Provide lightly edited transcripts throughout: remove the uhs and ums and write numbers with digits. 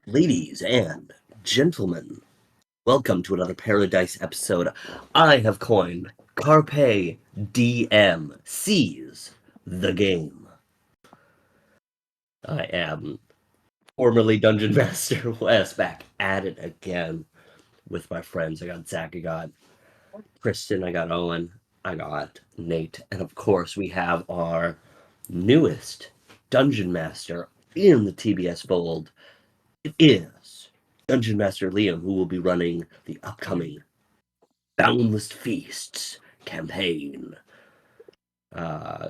Ladies and gentlemen, welcome to another Paradise episode I have coined Carpe DM Seize the Game. I am formerly Dungeon Master Wes, back at it again with my friends. I got Zach, I got Kristen, I got Owen, I got Nate, and of course we have our newest Dungeon Master in the TBS fold. It is Dungeon Master Liam, who will be running the upcoming Boundless Feasts campaign.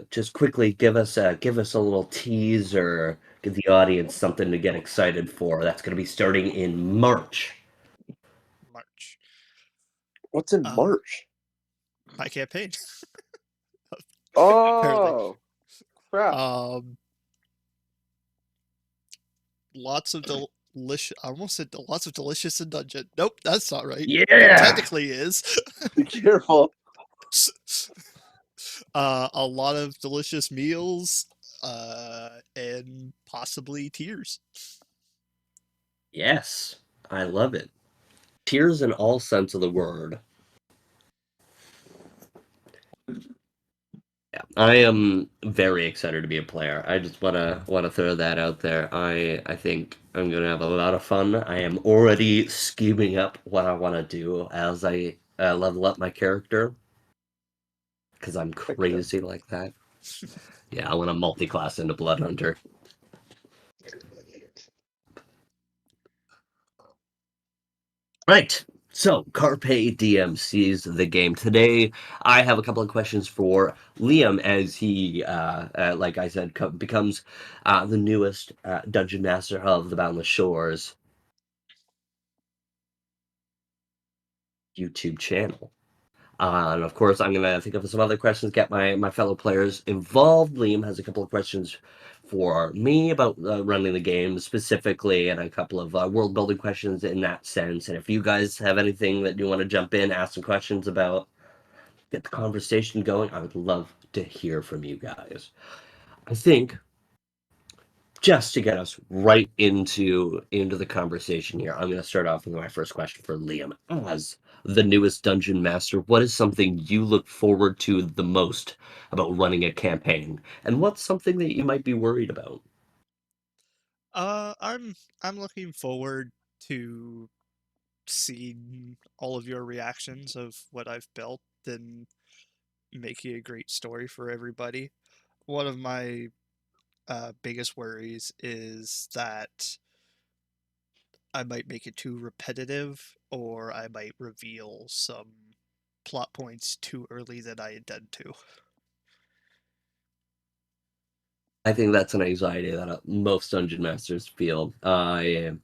Just quickly give us a little tease or give the audience something to get excited for. That's going to be starting in March. March. What's in March? My campaign. Oh, crap. Lots of delicious. I almost said lots of delicious in dungeon. Nope, that's not right. Yeah! It technically is. Be careful. A lot of delicious meals, and possibly tears. Yes, I love it. Tears in all sense of the word. Yeah, I am very excited to be a player. I just wanna throw that out there. I think I'm gonna have a lot of fun. I am already scheming up what I want to do as I level up my character because I'm crazy like that. Yeah, I want to multi-class into Blood Hunter. Right. So, Carpe DM sees the game. Today, I have a couple of questions for Liam as he, like I said, becomes the newest Dungeon Master of the Boundless Shores YouTube channel. And of course, I'm going to think of some other questions, get my fellow players involved. Liam has a couple of questions for me about running the game specifically, and a couple of world building questions in that sense. And if you guys have anything that you want to jump in, ask some questions about, get the conversation going, I would love to hear from you guys. I think just to get us right into the conversation here, I'm going to start off with my first question for Liam. As the newest dungeon master, what is something you look forward to the most about running a campaign, and what's something that you might be worried about? I'm looking forward to seeing all of your reactions of what I've built and making a great story for everybody. One of my biggest worries is that I might make it too repetitive, or I might reveal some plot points too early than I intend to. I think that's an anxiety that most dungeon masters feel. I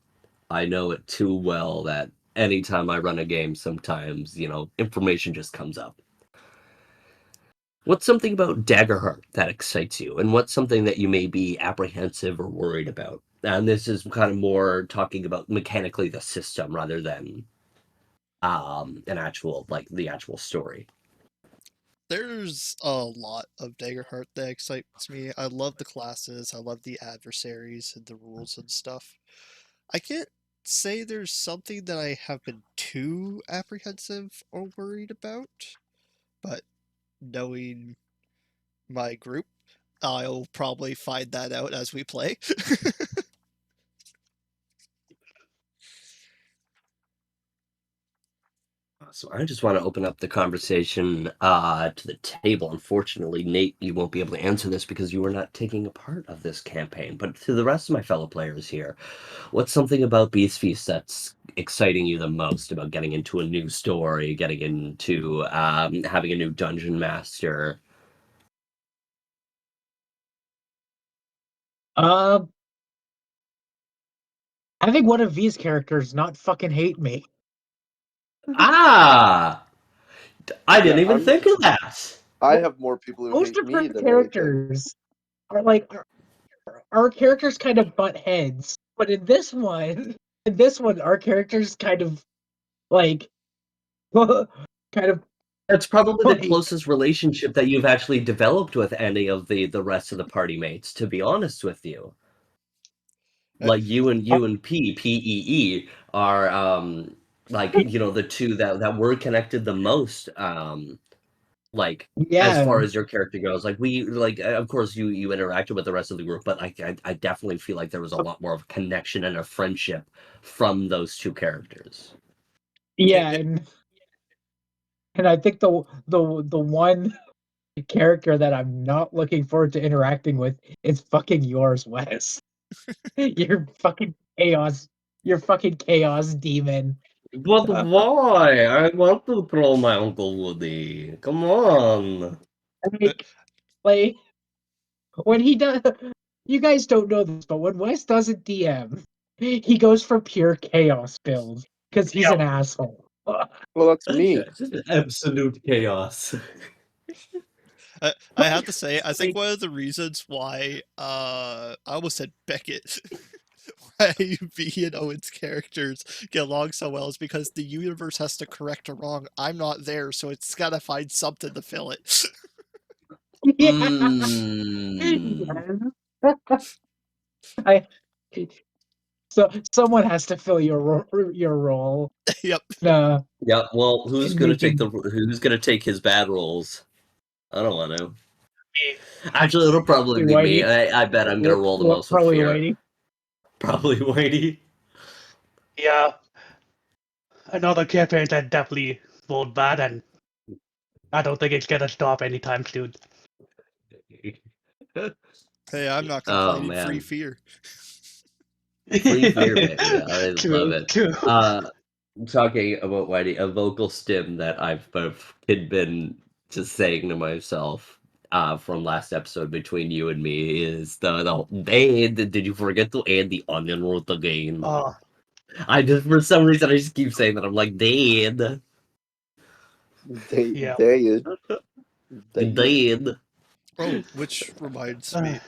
know it too well that anytime I run a game, sometimes information just comes up. What's something about Daggerheart that excites you, and what's something that you may be apprehensive or worried about? And this is kind of more talking about mechanically the system rather than an actual the actual story. There's a lot of Daggerheart that excites me. I love the classes, I love the adversaries and the rules and stuff. I can't say there's something that I have been too apprehensive or worried about, but knowing my group, I'll probably find that out as we play. So I just want to open up the conversation to the table. Unfortunately, Nate, you won't be able to answer this because you were not taking a part of this campaign. But to the rest of my fellow players here, what's something about Beast Feast that's exciting you the most about getting into a new story, getting into having a new dungeon master? Uh, I think one of V's characters not fucking hate me. Ah, I didn't even think of that. I have more people who Most hate of me her than anything. characters are like our characters kind of butt heads, but in this one, our characters kind of like kind of That's probably the like closest relationship that you've actually developed with any of the rest of the party mates, to be honest with you. like you and P are like the two that were connected the most. Like as Yeah, far as your character goes, like of course you interacted with the rest of the group, but I definitely feel like there was a lot more of a connection and a friendship from those two characters. yeah, It- and I think the one character that I'm not looking forward to interacting with is fucking yours, Wes. You're fucking chaos. You're fucking chaos demon. But why? I want to troll my Uncle Woody. Come on. Like, like when he does, you guys don't know this, but when Wes doesn't DM, he goes for pure chaos build because he's an asshole. Well, that's me. Absolute chaos. I have to say, I think Like, one of the reasons why I almost said Beckett, why B and Owen's characters get along so well is because the universe has to correct a wrong. I'm not there, so it's gotta find something to fill it. yeah. Mm. I, so someone has to fill your role. Yep. Yeah. Well, who's In gonna take making his bad rolls? I don't want to. me Actually, it'll probably be me. Whitey. I bet I'm gonna roll the most with Probably fear. Whitey. Probably Whitey. Yeah, another campaign that definitely rolled bad, and I don't think it's gonna stop anytime soon. Hey, I'm not Oh complaining. Free man, fear. free fear, baby. I love True, it. true. Talking about Whitey, a vocal stim that I've been just saying to myself from last episode between you and me is did you forget to add the onion root again? Oh, I just for some reason I just keep saying that. I'm like Dad. yeah. They Dad. Oh, which reminds me,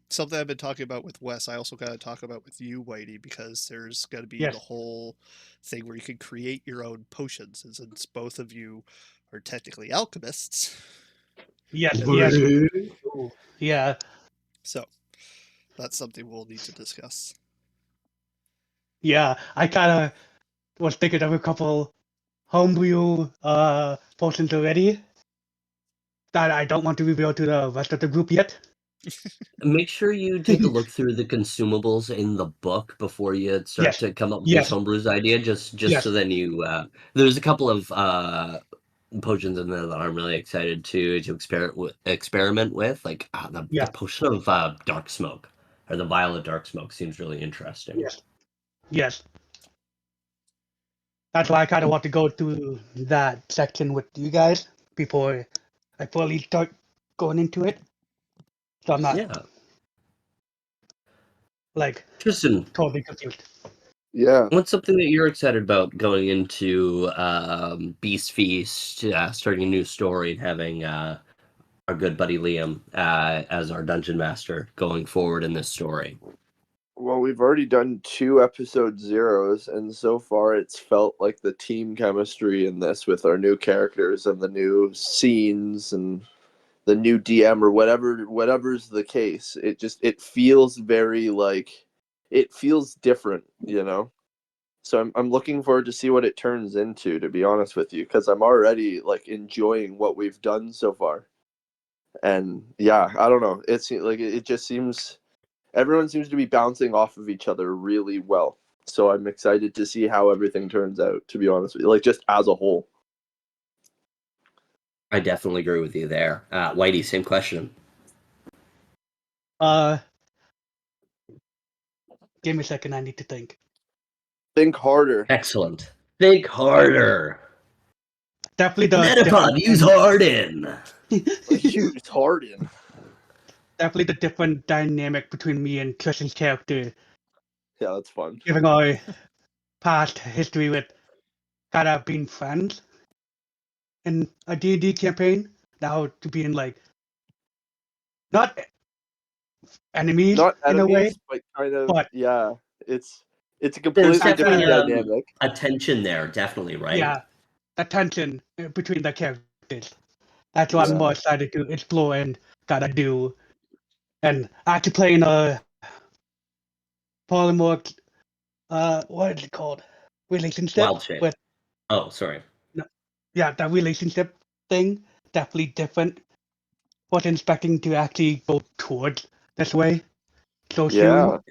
something I've been talking about with Wes, I also got to talk about with you, Whitey, because there's going to be the Yes, whole thing where you can create your own potions, and since both of you are technically alchemists, yes, and yes. Bruh. True. Yeah, so that's something we'll need to discuss. yeah. I kind of was thinking of a couple homebrew potions already that I don't want to reveal to the rest of the group yet. Make sure you take a look through the consumables in the book before you start Yes, to come up with this yes, homebrews idea. Just yes, so then you there's a couple of potions in there that I'm really excited to experiment with. Like the yeah, potion of dark smoke or the violet dark smoke seems really interesting. yes, yes. That's why I kind of want to go to that section with you guys before I fully start going into it. So I'm not Yeah, like Tristan, totally confused. Yeah. what's something that you're excited about going into Beast Feast, starting a new story, and having our good buddy Liam as our dungeon master going forward in this story? Well, we've already done 2 episode 0s, and so far it's felt like the team chemistry in this with our new characters and the new scenes and the new DM or whatever's the case. It feels very like it feels different, you know. So I'm looking forward to see what it turns into, to be honest with you, because I'm already like enjoying what we've done so far. And yeah, I don't know. It's like it just seems everyone seems to be bouncing off of each other really well. So I'm excited to see how everything turns out, to be honest with you, like just as a whole. I definitely agree with you there. Whitey, same question. Uh, give me a second. I need to think. Think harder. Excellent. Think harder. Definitely the Metapod, use Harden. Use Harden. definitely the different dynamic between me and Tristan's character, Yeah, that's fun. given our past history with kind of being friends in a D&D campaign. Now to being like not enemies Not in a way, enemies, but kind of but yeah. It's a There's completely after definitely different dynamic. a tension there, definitely, right? yeah, the tension between the characters. That's what I'm Yeah. more excited to explore and gotta do. And actually playing a polymorph. What is it called? Relationship Wild shape. with Oh, sorry. no, yeah, that relationship thing definitely different. Wasn't expecting to actually go towards this way so Yeah. soon.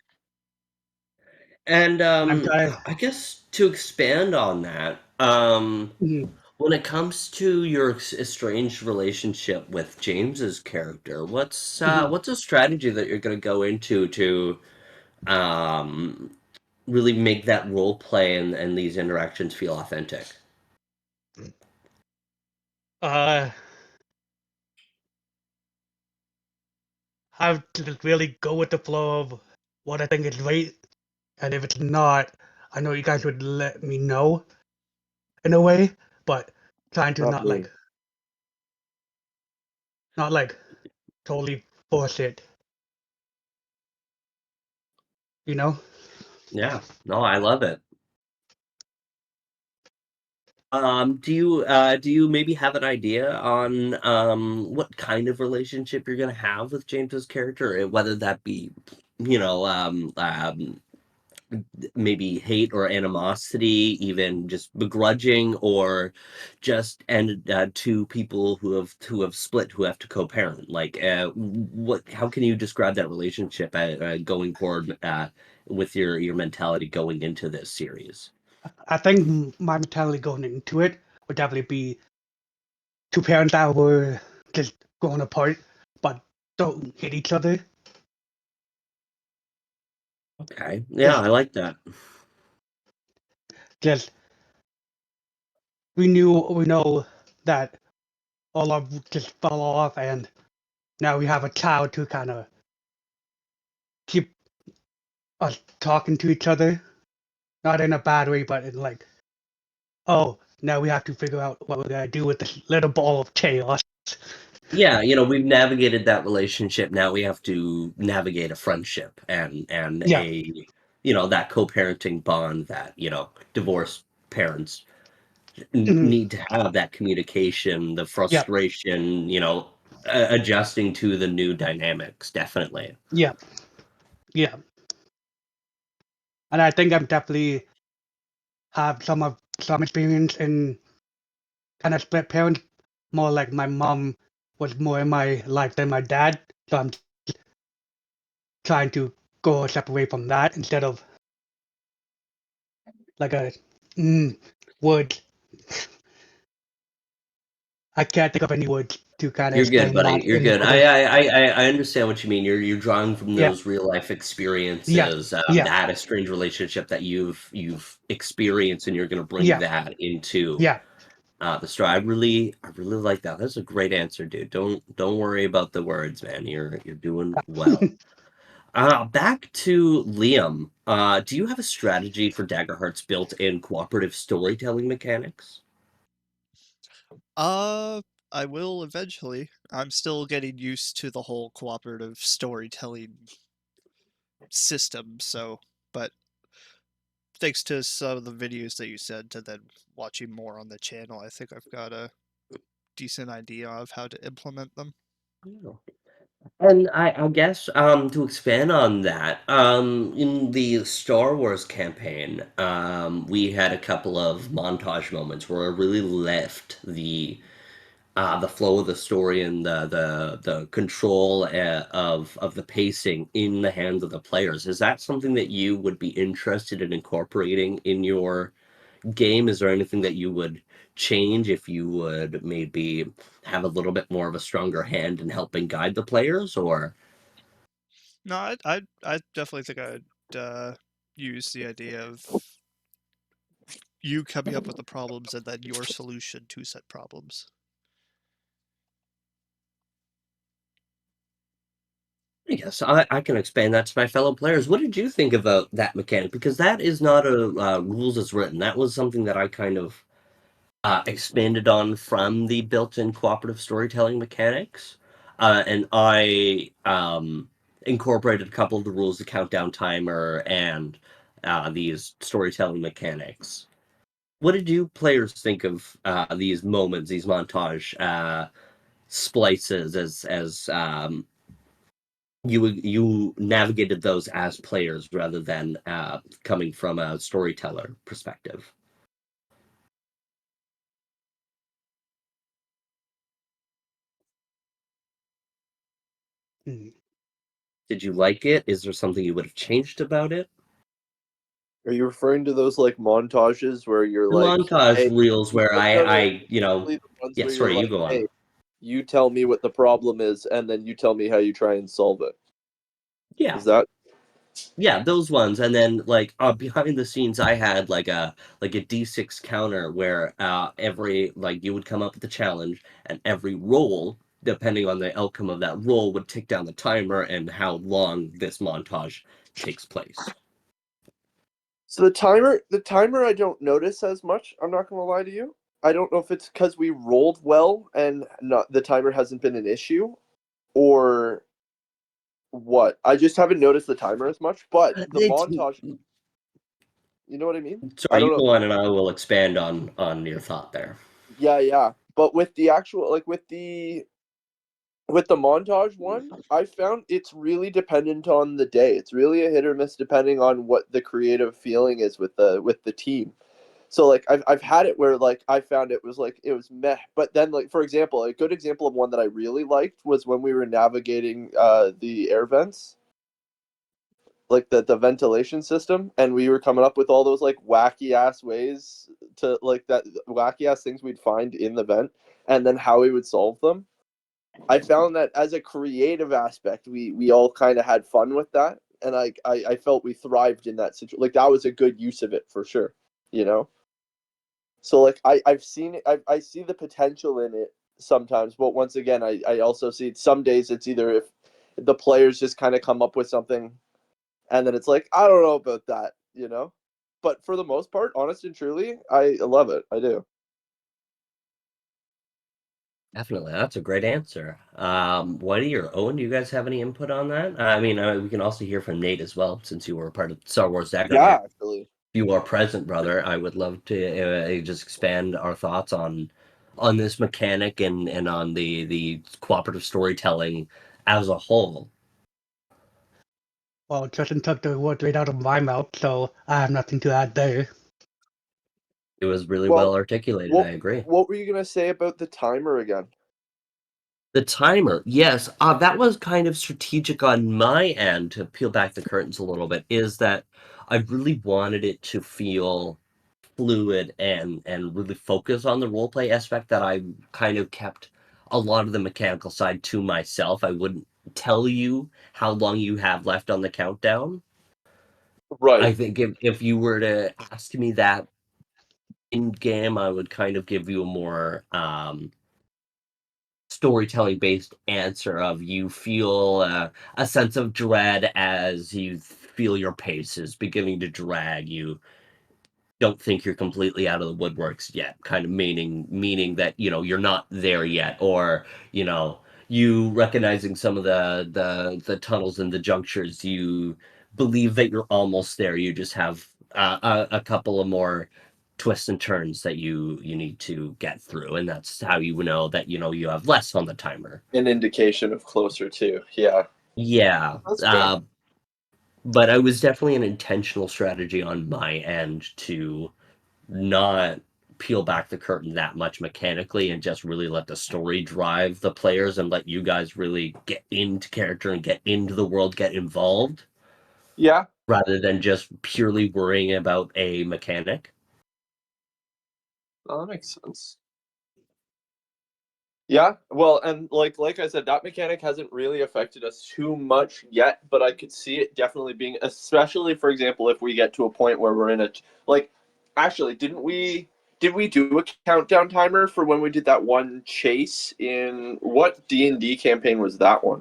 And I'm trying. I guess to expand on that, when it comes to your estranged relationship with James's character, what's a strategy that you're going to go into to um, really make that role play and these interactions feel authentic? Uh, have to just really go with the flow of what I think is right, and if it's not, I know you guys would let me know in a way, but trying to Not me. not like totally force it, you know? Yeah, no, I love it. Do you maybe have an idea on what kind of relationship you're gonna have with James's character, whether that be, you know, maybe hate or animosity, even begrudging, or just and two people who have split who have to co-parent. Like, what? How can you describe that relationship going forward with your mentality going into this series? I think my mentality going into it would definitely be two parents that were just growing apart, but don't hate each other. Okay, yeah, Just, I like that. just we know that all of just fell off, and now we have a child to kind of keep us talking to each other, not in a bad way, but in like, oh, now we have to figure out what we're gonna do with this little ball of chaos. Yeah, we've navigated that relationship. Now we have to navigate a friendship and Yeah. a that co-parenting bond that divorced parents Mhm. need to have that communication, the Yeah. frustration, adjusting to the new dynamics, definitely. Yeah. Yeah. And I think I'm definitely have some experience in kind of split parents. More like my mom was more in my life than my dad, so I'm trying to go a step away from that instead of like a word. I can't think of any words to kind of You're good, explain buddy. that You're in good. other. I understand what you mean. You're drawing from Yeah. those real life Yeah. experiences, Yeah. that estranged relationship that you've experienced, and you're going to bring Yeah. that into Yeah. the story. I really like that. That's a great answer, dude. Don't worry about the words, man. You're doing well. Back to Liam. Do you have a strategy for Daggerheart's built-in cooperative storytelling mechanics? I will eventually. I'm still getting used to the whole cooperative storytelling system, so but thanks to some of the videos that you said to then watching more on the channel, I think I've got a decent idea of how to implement them. Oh. And I guess to expand on that, in the Star Wars campaign, we had a couple of montage moments where it really left the flow of the story and the control of the pacing in the hands of the players. Is that something that you would be interested in incorporating in your game? Is there anything that you would change if you would maybe have a little bit more of a stronger hand in helping guide the players, or? No, I definitely think I'd use the idea of you coming up with the problems and then your solution to said problems. Yes, I can expand that to my fellow players. What did you think about that mechanic? Because that is not a rules as written. That was something that I kind of expanded on from the built-in cooperative storytelling mechanics, and I incorporated a couple of the rules, the countdown timer, and these storytelling mechanics. What did you players think of these moments, these montage splices, as you navigated those as players rather than coming from a storyteller perspective. Hmm. Did you like it? Is there something you would have changed about it? Are you referring to those like montages where you're The like, montage hey, reels where no, I the ones yeah, where you're sorry, you like, go on. hey, you tell me what the problem is, and then you tell me how you try and solve it. Yeah. Is that Yeah, those ones, and then like behind the scenes, I had like a D6 counter where every like you would come up with the challenge, and every roll, depending on the outcome of that roll, would tick down the timer and how long this montage takes place. so? The timer I don't notice as much. I'm not gonna lie to you. I don't know if it's because we rolled well and not the timer hasn't been an issue, or what. I just haven't noticed the timer as much. But the It's montage, you know what I mean? I sorry, don't you know. go on, and I will expand on your thought there. Yeah, yeah. But with the actual, like with the montage one, I found it's really dependent on the day. It's really a hit or miss depending on what the creative feeling is with the team. So like I've had it where like I found it was meh, but then like for example, a good example of one that I really liked was when we were navigating the air vents, like the ventilation system, and we were coming up with all those like wacky ass ways to like that wacky ass things we'd find in the vent, and then how we would solve them. I found that as a creative aspect, we all kind of had fun with that, and I felt we thrived in that situation. Like that was a good use of it for sure, you know. So like I've seen it, I see the potential in it sometimes, but once again, I also see some days it's either if the players just kind of come up with something, and then it's like I don't know about that, you know. But for the most part, honest and truly, I love it. I do. Definitely, that's a great answer. Whitey or Owen, do you guys have any input on that? I mean, we can also hear from Nate as well, since you were a part of Star Wars Daggerheart. Yeah, actually. You are present, brother. I would love to just expand our thoughts on this mechanic and on the cooperative storytelling as a whole. Well, Justin took the words right out of my mouth, so I have nothing to add there. It was really Well, well articulated. what I agree. what were you gonna say about the timer again? The timer, yes, that was kind of strategic on my end to peel back the curtains a little bit. Is that I really wanted it to feel fluid and really focus on the role play aspect that I kind of kept a lot of the mechanical side to myself. I wouldn't tell you how long you have left on the countdown. I Right. think if you were to ask me that in game, I would kind of give you a more storytelling based answer of you feel a sense of dread as you feel your pace is beginning to drag. You don't think you're completely out of the woodworks yet, kind of meaning that you're not there yet, or you recognizing some of the tunnels and the junctures. You believe that you're almost there. You just have a couple of more twists and turns that you need to get through, and that's how you know that you have less on the timer. An indication of closer to. Yeah. Yeah. That's fair. But I was definitely an intentional strategy on my end to not peel back the curtain that much mechanically and just really let the story drive the players and let you guys really get into character and get into the world, get involved, Yeah. rather than just purely worrying about a mechanic. Well, that makes sense. Yeah, well, and like I said, that mechanic hasn't really affected us too much yet, but I could see it definitely being, especially for example, if we get to a point where we're in a like, actually, did we do a countdown timer for when we did that one chase in what D&D campaign was that one?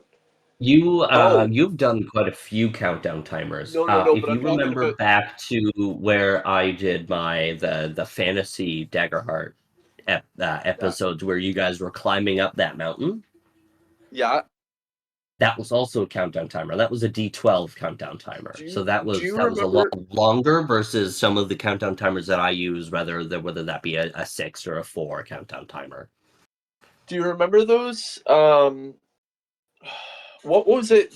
Oh, You've done quite a few countdown timers. no, If but I'm you talking remember about back to where I did the fantasy Daggerheart yeah, episodes where you guys were climbing up that mountain. yeah. That was also a countdown timer. That was a D12 countdown timer. Do So you that do was you that was a lot remember longer versus some of the countdown timers that I use, whether that be a 6 or a 4 countdown timer. do you remember those What was it?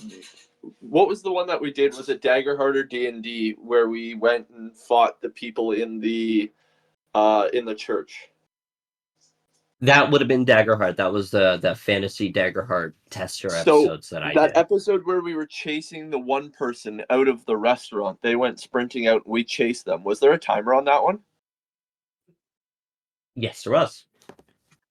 What was the one that we did? Was it Daggerheart or D&D where we went and fought the people in the church? That would have been Daggerheart. That was the fantasy Daggerheart tester So episodes that I that did. episode where we were chasing the one person out of the restaurant, they went sprinting out and we chased them. Was there a timer on that one? Yes, there was.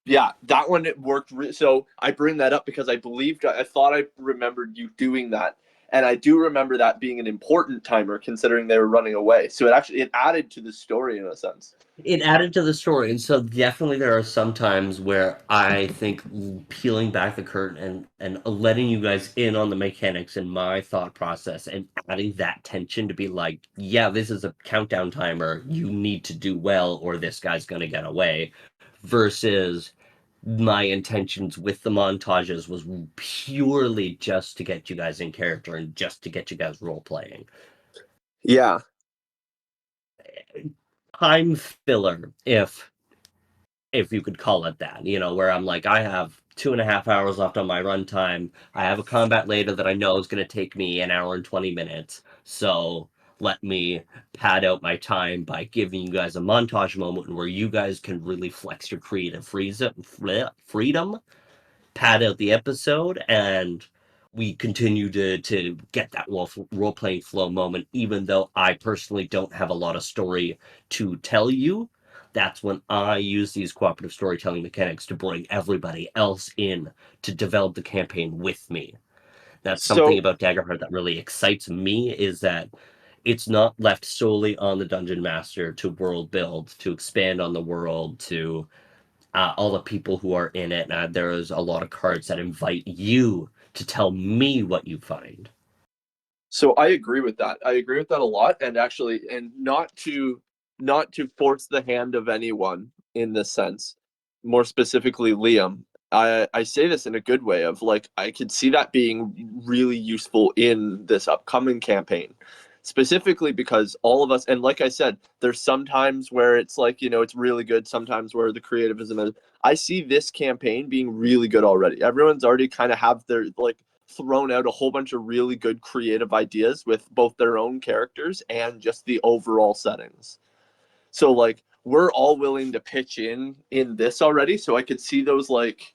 Yeah, that one it worked. So I bring that up because I thought I remembered you doing that, and I do remember that being an important timer considering they were running away. So it added to the story in a sense. It added to the story, and so definitely there are some times where I think peeling back the curtain and letting you guys in on the mechanics and my thought process and adding that tension to be like, yeah, this is a countdown timer. You need to do well, or this guy's gonna get away. Versus my intentions with the montages was purely just to get you guys in character and just to get you guys role playing. Yeah. Time filler, if you could call it that, where I'm like, I have 2.5 hours left on my runtime. I have a combat later that I know is going to take me an hour and 20 minutes. So let me pad out my time by giving you guys a montage moment where you guys can really flex your creative freedom, pad out the episode, and we continue to get that role playing flow moment, even though I personally don't have a lot of story to tell you. That's when I use these cooperative storytelling mechanics to bring everybody else in to develop the campaign with me. That's something So about Daggerheart that really excites me, is that it's not left solely on the dungeon master to world build, to expand on the world, to all the people who are in it. There is a lot of cards that invite you to tell me what you find. So I agree with that. I agree with that a lot, and actually, and not to force the hand of anyone in this sense. More specifically, Liam. I say this in a good way of like I could see that being really useful in this upcoming campaign. Specifically because all of us, and like I said, there's sometimes where it's like, it's really good, sometimes where the creativism is. I see this campaign being really good already. Everyone's already kind of have their like thrown out a whole bunch of really good creative ideas with both their own characters and just the overall settings. So like we're all willing to pitch in this already. So I could see those like,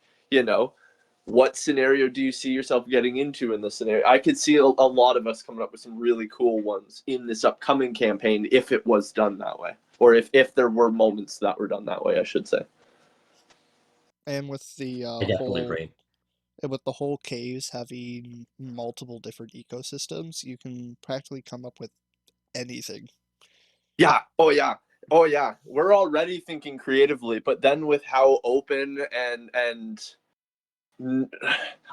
what scenario do you see yourself getting into in this scenario? I could see a lot of us coming up with some really cool ones in this upcoming campaign if it was done that way. Or if there were moments that were done that way, I should say. And with the I definitely agree. whole caves having multiple different ecosystems, you can practically come up with anything. Yeah. Oh yeah. Oh yeah. We're already thinking creatively, but then with how open and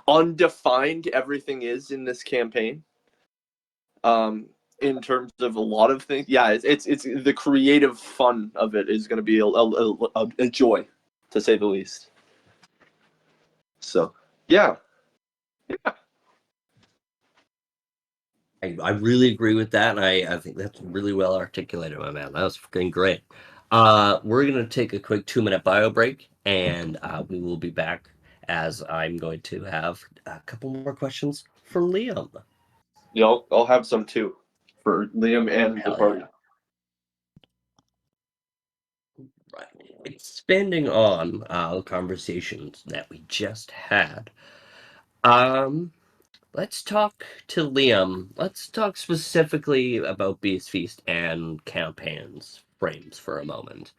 undefined everything is in this campaign, in terms of a lot of things, yeah, it's the creative fun of it is going to be a joy, to say the least. So yeah. I really agree with that, and I think that's really well articulated, my man. That was freaking great. We're going to take a quick 2-minute bio break, and we will be back as I'm going to have a couple more questions for Liam. Yeah, I'll have some too for Liam and the Hell party. yeah. Right. Expanding on the conversations that we just had, um, let's talk to Liam. Let's talk specifically about Beast Feast and campaigns frames for a moment.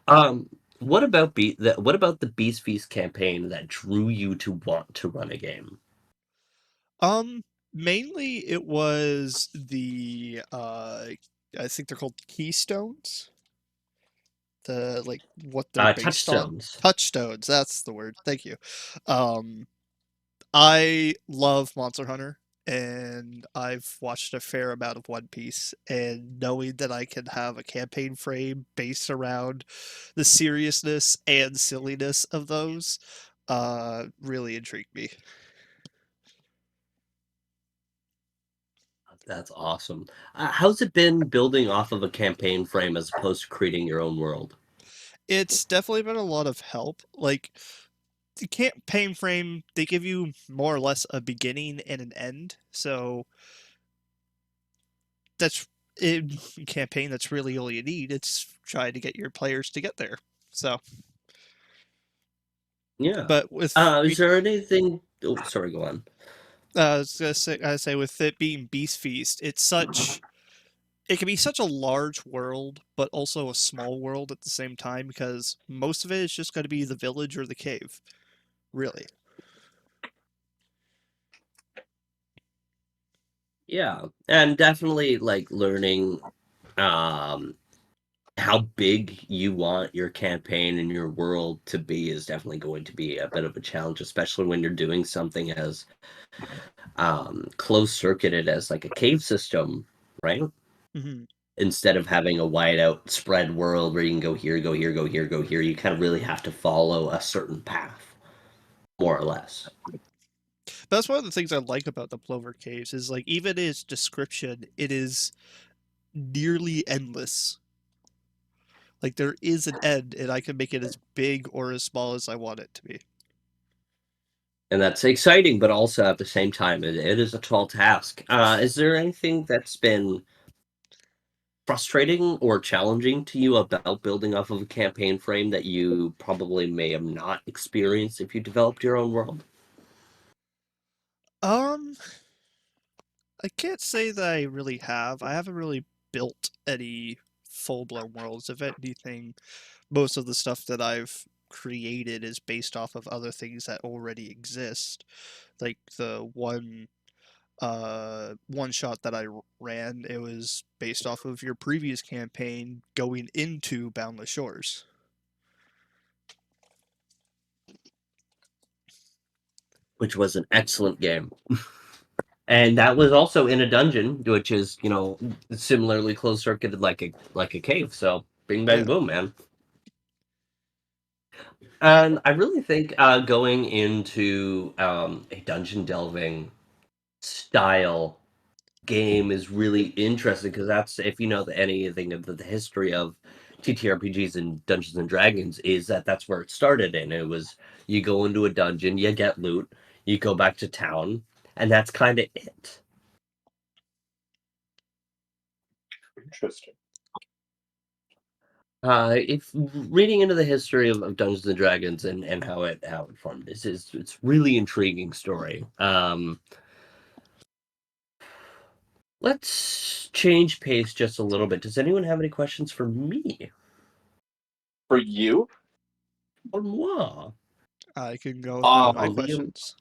Um, what about the Beast Feast campaign that drew you to want to run a game? Mainly it was the I think they're called keystones. The like what they're based on. Touchstones. Touchstones, that's the word. Thank you. Um I love Monster Hunter, and I've watched a fair amount of One Piece, and knowing that I can have a campaign frame based around the seriousness and silliness of those really intrigued me. That's awesome. How's it been building off of a campaign frame as opposed to creating your own world? It's definitely been a lot of help. Like the campaign frame, they give you more or less a beginning and an end. So that's in campaign. That's really all you need. It's trying to get your players to get there. So, Yeah. but with Is there anything? Oh, sorry. Go on. I was gonna say with it being Beast Feast, it can be such a large world, but also a small world at the same time because most of it is just going to be the village or the cave, really. Yeah, and definitely like learning um how big you want your campaign and your world to be is definitely going to be a bit of a challenge, especially when you're doing something as closed circuited as like a cave system, right? Mm-hmm. Instead of having a wide out spread world where you can go here, go here, go here, go here, you kind of really have to follow a certain path, more or less. That's one of the things I like about the Plover Caves is like even its description, it is nearly endless. Like there is an end, and I can make it as big or as small as I want it to be. And that's exciting, but also at the same time, it is a tall task. Is there anything that's been frustrating or challenging to you about building off of a campaign frame that you probably may have not experienced if you developed your own world? Um, I can't say that I really have. I haven't really built any full-blown worlds. If anything, most of the stuff that I've created is based off of other things that already exist. Like the one shot that I ran, it was based off of your previous campaign going into Boundless Shores. Which was an excellent game. And that was also in a dungeon, which is, similarly closed circuited like a cave. So bing bang Yeah. boom, man. And I really think going into a dungeon delving style game is really interesting because that's if you know anything of the history of TTRPGs and Dungeons and Dragons is that's where it started in. It was you go into a dungeon, you get loot, you go back to town, and that's kind of it. Interesting. If reading into the history of Dungeons and Dragons and how it formed, it's really intriguing story. Let's change pace just a little bit. Does anyone have any questions for me For you? or moi? I can go with one of my Um, Liam, questions.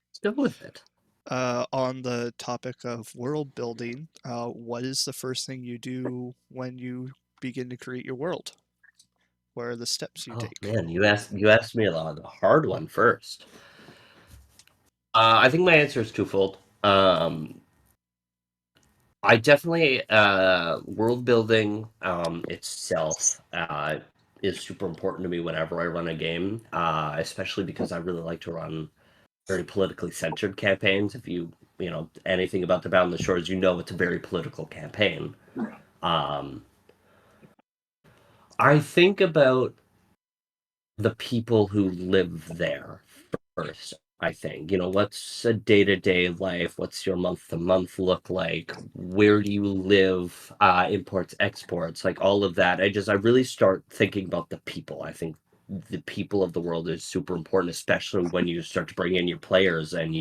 let's go with it. On the topic of world building, what is the first thing you do when you begin to create your world? What are the steps you Oh take? man, you asked me the hard one first. I think my answer is twofold. I definitely world building itself is super important to me whenever I run a game, especially because I really like to run very politically centered campaigns. If you know anything about the Boundless Shores, you know it's a very political campaign. Um, I think about the people who live there first. I think what's a day-to-day life, what's your month-to-month look like, where do you live, imports, exports, like all of that. I really start thinking about the people. I think the people of the world is super important, especially when you start to bring in your players and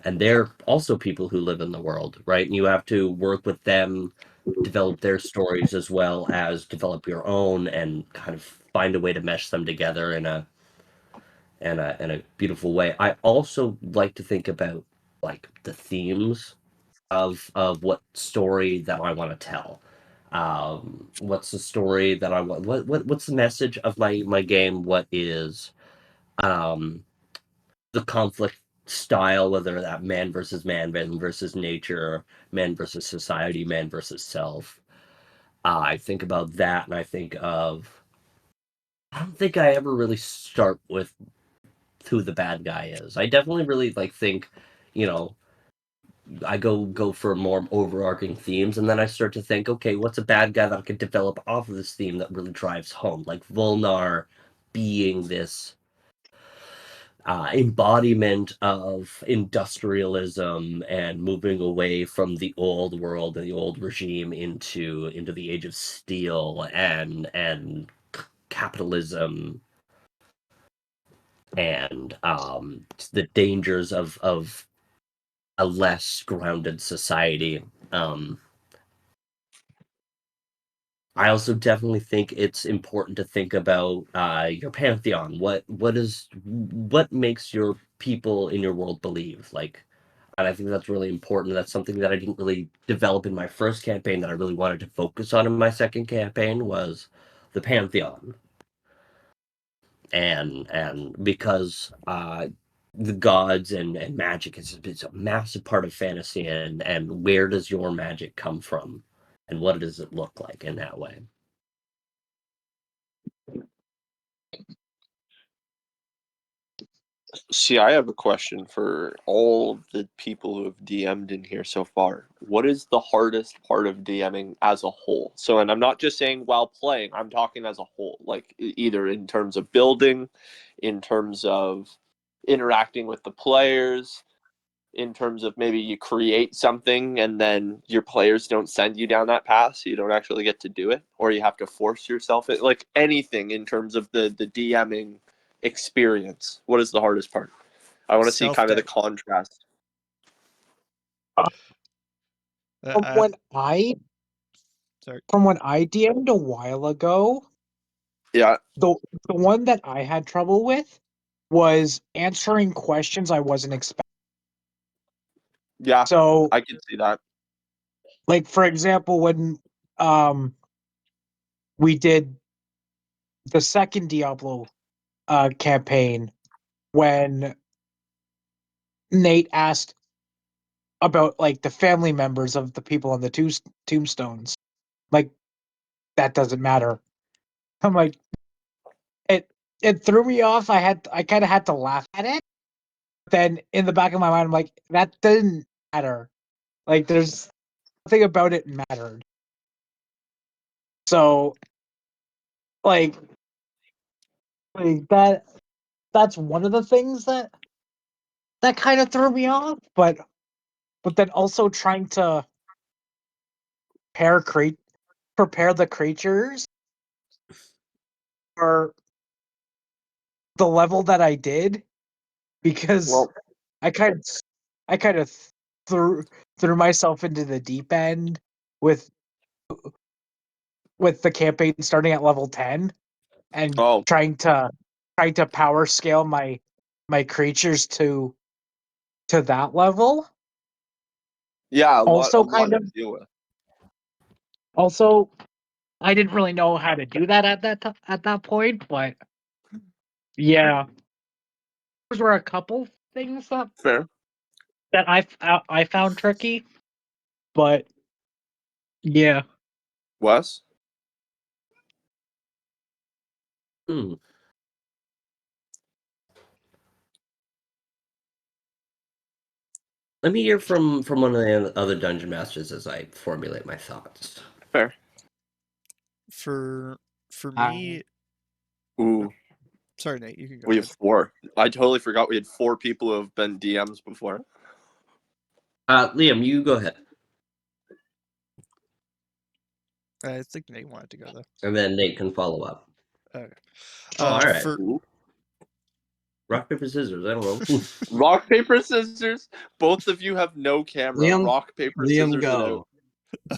they're also people who live in the world, right? And you have to work with them, develop their stories as well as develop your own and kind of find a way to mesh them together in a beautiful way. I also like to think about like the themes of what story that I want to tell. What's the story that I want? What's the message of my game? What is um the conflict style, whether that man versus nature, man versus society, man versus self. I think about that, and I think of. I don't think I ever really start with who the bad guy is. I definitely really think, you know, I go for more overarching themes, and then I start to think, okay, what's a bad guy that I could develop off of this theme that really drives home, like Volnar, being this embodiment of industrialism and moving away from the old world and the old regime into the age of steel and capitalism and the dangers of a less grounded society. I also definitely think it's important to think about your pantheon. What makes your people in your world believe? Like, and I think that's really important. That's something that I didn't really develop in my first campaign that I really wanted to focus on in my second campaign was the pantheon. And because the gods and magic is a massive part of fantasy, and where does your magic come from, and what does it look like in that way? See, I have a question for all of the people who have DM'd in here so far. What is the hardest part of DMing as a whole? So, and I'm not just saying while playing, I'm talking as a whole, like either in terms of building, in terms of interacting with the players, in terms of maybe you create something and then your players don't send you down that path, so you don't actually get to do it, or you have to force yourself it, like anything in terms of the DMing experience. What is the hardest part? I want to see kind of the Self-doubt. contrast. From when I Sorry. from when I DM'd a while ago, Yeah, the one that I had trouble with was answering questions I wasn't expecting. yeah, So, I can see that. like for example, when we did the second Diablo campaign, when Nate asked about like the family members of the people on the tombstones, like that doesn't matter. I'm like, it threw me off. I kind of had to laugh at it. Then in the back of my mind, I'm like, that didn't matter. Like there's nothing about it mattered. So like that that's one of the things that kind of threw me off. But then also trying to prepare prepare the creatures for the level that I did, because Well, I kind of I kind of threw myself into the deep end with the campaign starting at level 10 and oh, trying to power scale my creatures to that level. yeah, a Also lot kind to of deal with. also I didn't really know how to do that at that point, but yeah, those were a couple things Fair. that I found tricky, but yeah. Wes? Hmm. Let me hear from one of the other dungeon masters as I formulate my thoughts. Fair. For me, Ooh, sorry, Nate, you can go we have ahead. 4. I totally forgot we had 4 people who have been DMs before. Liam, you go ahead, I think Nate wanted to go though. and then Nate can follow up. Okay. Oh, all right. For Ooh. Rock paper scissors. I don't know. Rock, paper, scissors. Both of you have no camera. Liam, Rock, paper, Liam, scissors it out. go.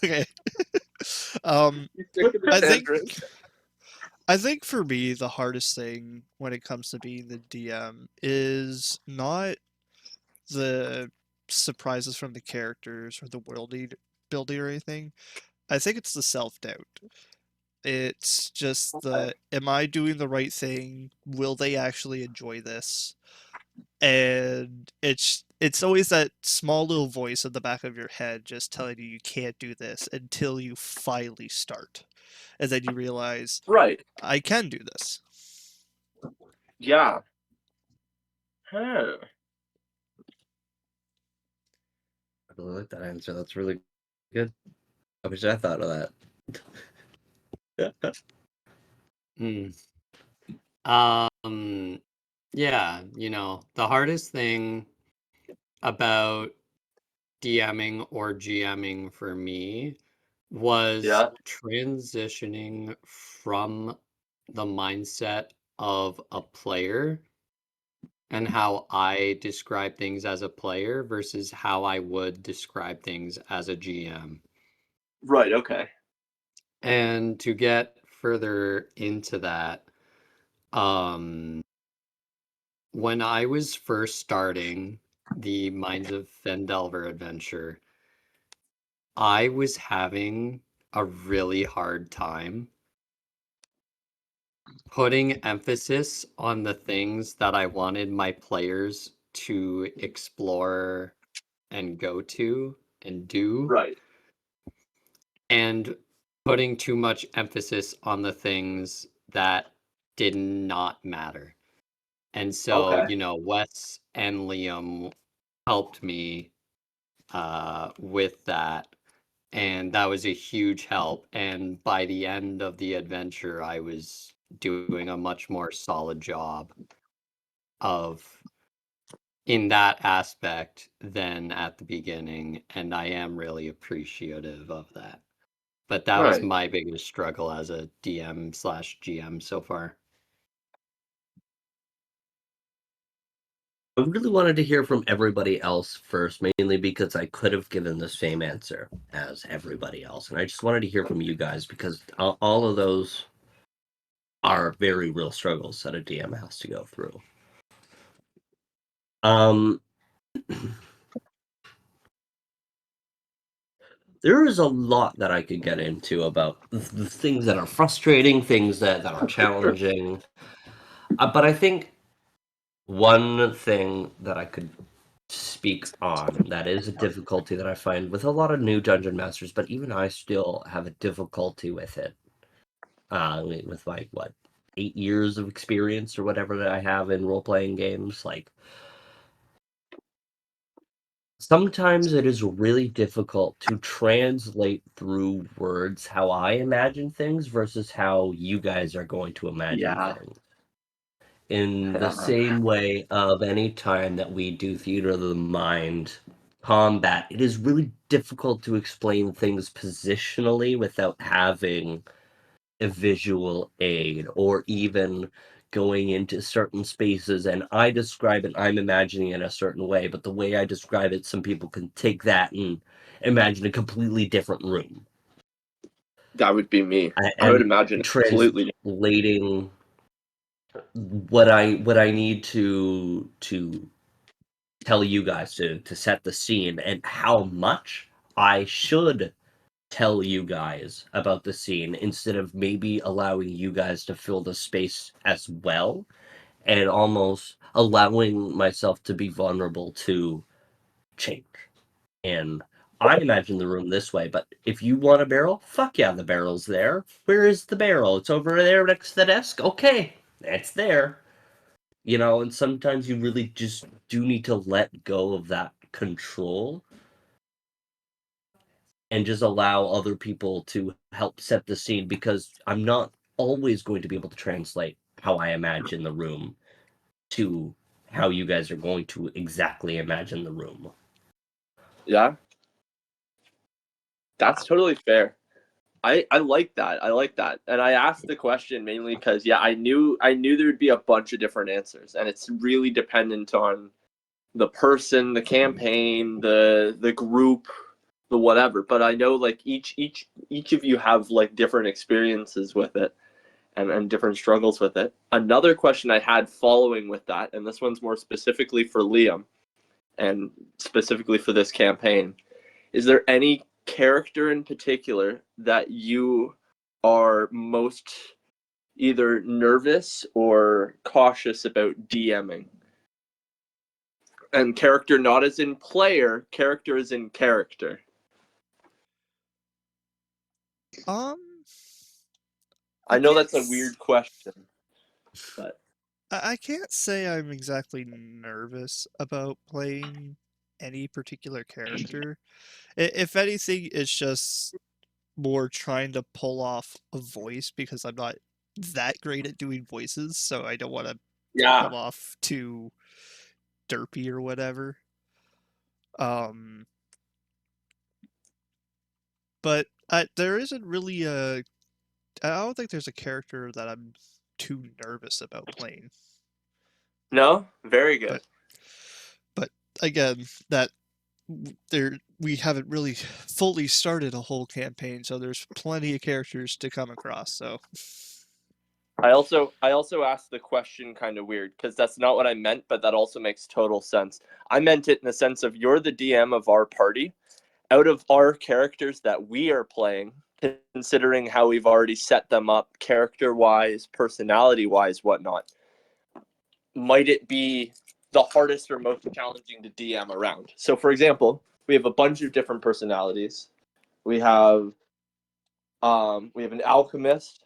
okay. You pick it, I think Andres. I think for me the hardest thing when it comes to being the DM is not the surprises from the characters or the building or anything. I think it's the self-doubt. It's just the am I doing the right thing? Will they actually enjoy this? And it's always that small little voice at the back of your head just telling you can't do this until you finally start. And then you realize Right. I can do this. Yeah. Huh. I really like that answer. That's really good. I wish I thought of that. Hmm. Yeah, the hardest thing about DMing or GMing for me was Yeah. transitioning from the mindset of a player and how I describe things as a player versus how I would describe things as a GM. Right. Okay. And to get further into that, when I was first starting the Mines of Fendelver adventure, I was having a really hard time putting emphasis on the things that I wanted my players to explore and go to and do, Right. and putting too much emphasis on the things that did not matter. And so, Okay. Wes and Liam helped me with that. And that was a huge help. And by the end of the adventure, I was doing a much more solid job of in that aspect than at the beginning. And I am really appreciative of that. But that was Right. my biggest struggle as a DM/GM so far. I really wanted to hear from everybody else first, mainly because I could have given the same answer as everybody else. And I just wanted to hear from you guys because all of those are very real struggles that a DM has to go through. There is a lot that I could get into about the things that are frustrating, things that are challenging. But I think one thing that I could speak on that is a difficulty that I find with a lot of new dungeon masters, but even I still have a difficulty with it. With like 8 years of experience or whatever that I have in role playing games, like sometimes it is really difficult to translate through words how I imagine things versus how you guys are going to imagine Yeah. things. In the same way of any time that we do theater of the mind combat, it is really difficult to explain things positionally without having a visual aid or even going into certain spaces and I describe it, I'm imagining it a certain way, but the way I describe it, some people can take that and imagine a completely different room. That would be me. I would And imagine it completely. translating what I need to tell you guys to set the scene and how much I should tell you guys about the scene instead of maybe allowing you guys to fill the space as well and almost allowing myself to be vulnerable to change. And I imagine the room this way, but if you want a barrel, fuck yeah, the barrel's there. Where is the barrel? It's over there next to the desk. Okay, it's there. And sometimes you really just do need to let go of that control and just allow other people to help set the scene because I'm not always going to be able to translate how I imagine the room to how you guys are going to exactly imagine the room. Yeah. That's totally fair. I like that. I like that. And I asked the question mainly because I knew there would be a bunch of different answers and it's really dependent on the person, the campaign, the group, the whatever. But I know like each of you have like different experiences with it and different struggles with it. Another question I had following with that, and this one's more specifically for Liam and specifically for this campaign, is there any character in particular that you are most either nervous or cautious about DMing? And character not as in player, character as in character. Um, I I know can't that's a weird question, but I can't say I'm exactly nervous about playing any particular character. If anything, it's just more trying to pull off a voice because I'm not that great at doing voices, so I don't want to Yeah. come off too derpy or whatever. But there isn't really a. I don't think there's a character that I'm too nervous about playing. No, very good. But again, that there we haven't really fully started a whole campaign, so there's plenty of characters to come across. So I also asked the question kind of weird because that's not what I meant, but that also makes total sense. I meant it in the sense of you're the DM of our party. Out of our characters that we are playing, considering how we've already set them up character-wise, personality-wise, whatnot, might it be the hardest or most challenging to DM around? So, for example, we have a bunch of different personalities. We have an alchemist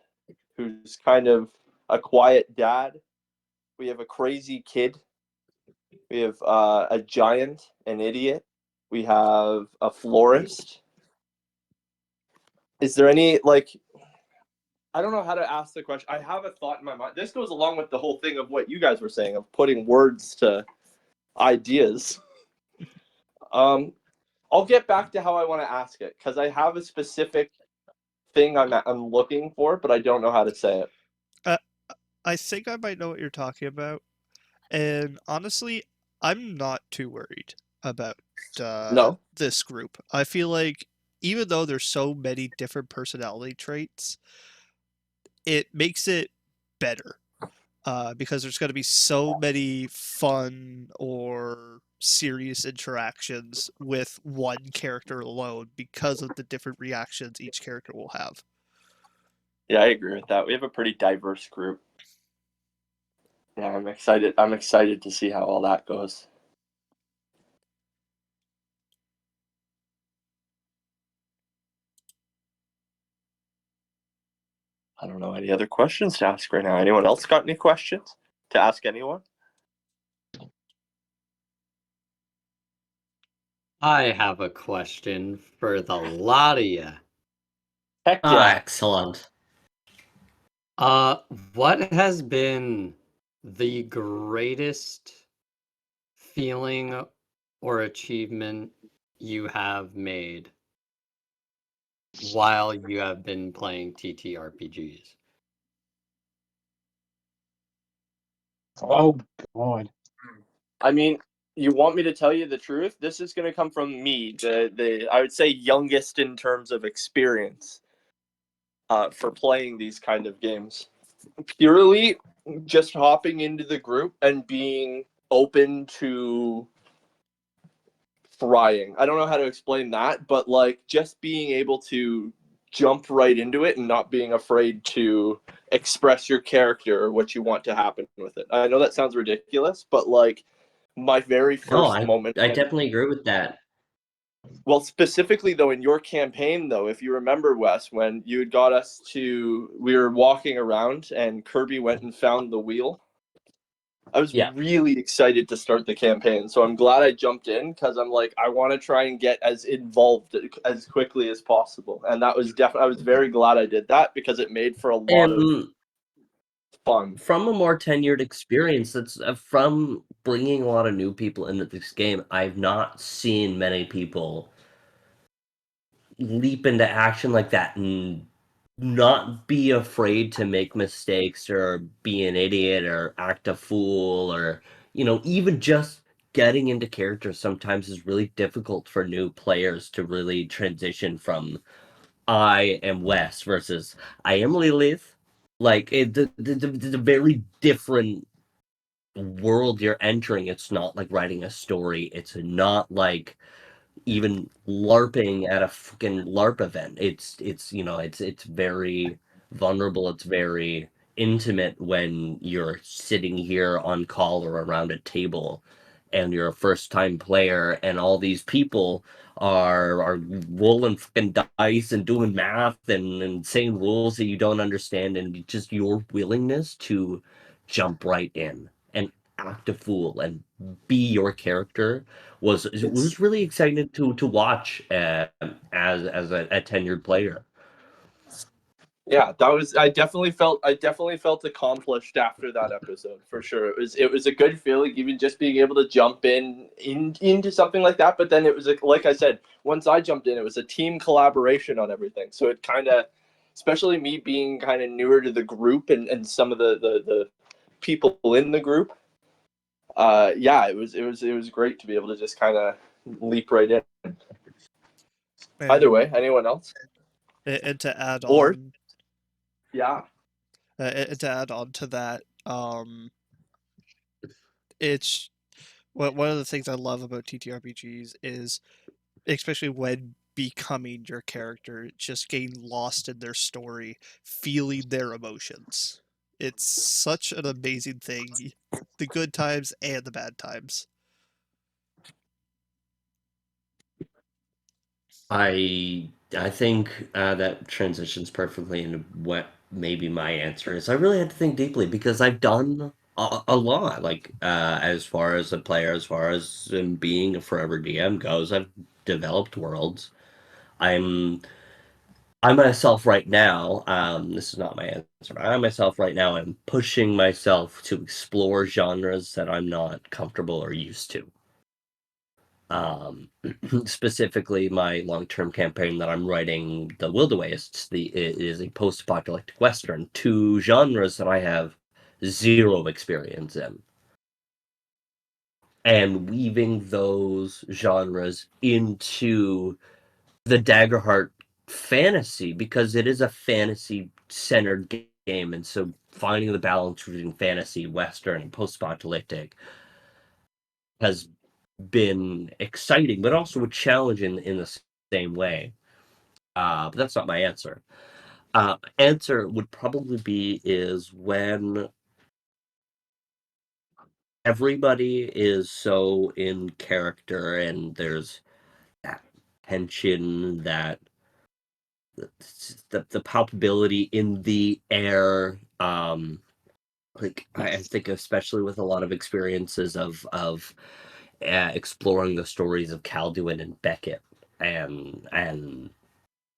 who's kind of a quiet dad. We have a crazy kid. We have a giant, an idiot. We have a florist. Is there any, like, I don't know how to ask the question. I have a thought in my mind. This goes along with the whole thing of what you guys were saying of putting words to ideas. I'll get back to how I want to ask it because I have a specific thing I'm looking for, but I don't know how to say it. I think I might know what you're talking about, and honestly, I'm not too worried about No. this group. I feel like even though there's so many different personality traits, it makes it better because there's going to be so many fun or serious interactions with one character alone because of the different reactions each character will have. Yeah, I agree with that. We have a pretty diverse group. Yeah, I'm excited. I'm excited to see how all that goes. I don't know any other questions to ask right now. Anyone else got any questions to ask anyone? I have a question for the lot of you. Heck Ah, yeah. excellent. What has been the greatest feeling or achievement you have made while you have been playing TTRPGs? Oh God. I mean, you want me to tell you the truth? This is going to come from me, the I would say youngest in terms of experience for playing these kind of games. Purely just hopping into the group and being open to frying. I don't know how to explain that, but like just being able to jump right into it and not being afraid to express your character or what you want to happen with it. I know that sounds ridiculous, but like my very No, first moment. I definitely agree with that. Well, specifically though, in your campaign though, if you remember, Wes, when you had got us to, we were walking around and Kirby went and found the wheel. I was Yeah. really excited to start the campaign, so I'm glad I jumped in because I'm like, I want to try and get as involved as quickly as possible, and that was definitely. I was very glad I did that because it made for a lot of And fun. from a more tenured experience, that's from bringing a lot of new people into this game. I've not seen many people leap into action like that and not be afraid to make mistakes or be an idiot or act a fool or even just getting into character sometimes is really difficult for new players to really transition from I am Wes versus I am Lilith. Like it's a very different world you're entering. It's not like writing a story. It's not like even LARPing at a fucking LARP event. It's very vulnerable. It's very intimate when you're sitting here on call or around a table and you're a first time player and all these people are rolling fucking dice and doing math and saying rules that you don't understand, and just your willingness to jump right in and act a fool and be your character was really exciting to watch as a tenured player. Yeah, that was. I definitely felt accomplished after that episode for sure. It was a good feeling, even just being able to jump into something like that. But then it was like I said, once I jumped in, it was a team collaboration on everything. So it kind of, especially me being kind of newer to the group and some of the people in the group. Yeah, it was great to be able to just kind of leap right in. Either way, anyone else? And to add Or on, yeah. and to add on to that, it's one of the things I love about TTRPGs is, especially when becoming your character, just getting lost in their story, feeling their emotions. It's such an amazing thing, the good times and the bad times. I think that transitions perfectly into what maybe my answer is. I really had to think deeply because I've done a lot, like as far as a player, as far as being a forever DM goes. I've developed worlds. I'm I myself right now. This is not my answer. I myself right now am pushing myself to explore genres that I'm not comfortable or used to. Um, specifically, my long-term campaign that I'm writing, The Wildewaste, it is a post-apocalyptic western, two genres that I have zero experience in, and weaving those genres into the Daggerheart fantasy because it is a fantasy-centered game, and so finding the balance between fantasy, western, and post-apocalyptic has been exciting, but also a challenge in the same way. But that's not my answer. Answer would probably be is when everybody is so in character and there's that tension, that the palpability in the air. Like I think especially with a lot of experiences of exploring the stories of Calduin and Beckett and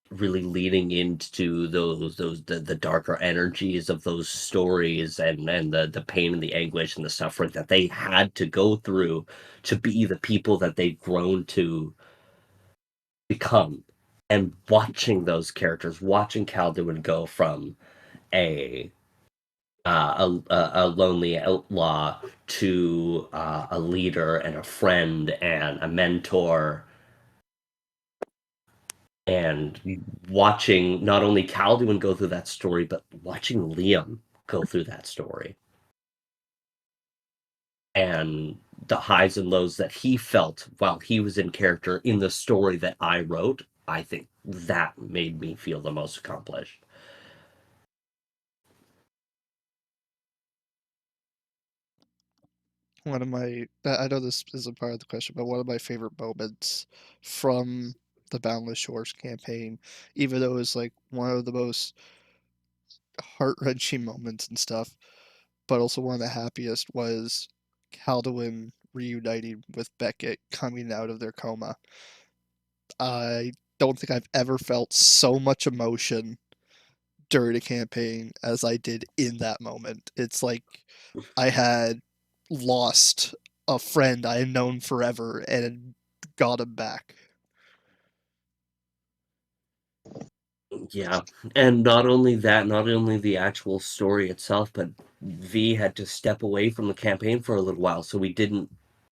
really leaning into the darker energies of those stories and the pain and the anguish and the suffering that they had to go through to be the people that they've grown to become, and watching those characters, watching Calduin go from a a lonely outlaw to a leader and a friend and a mentor, and watching not only Calduin go through that story, but watching Liam go through that story and the highs and lows that he felt while he was in character in the story that I wrote. I think that made me feel the most accomplished. One of my, I know this isn't part of the question, but one of my favorite moments from the Boundless Shores campaign, even though it was like one of the most heart-wrenching moments and stuff, but also one of the happiest, was Calduin reuniting with Beckett coming out of their coma. I don't think I've ever felt so much emotion during a campaign as I did in that moment. It's like I had lost a friend I had known forever and got him back. Yeah, and not only that, not only the actual story itself, but V had to step away from the campaign for a little while, so we didn't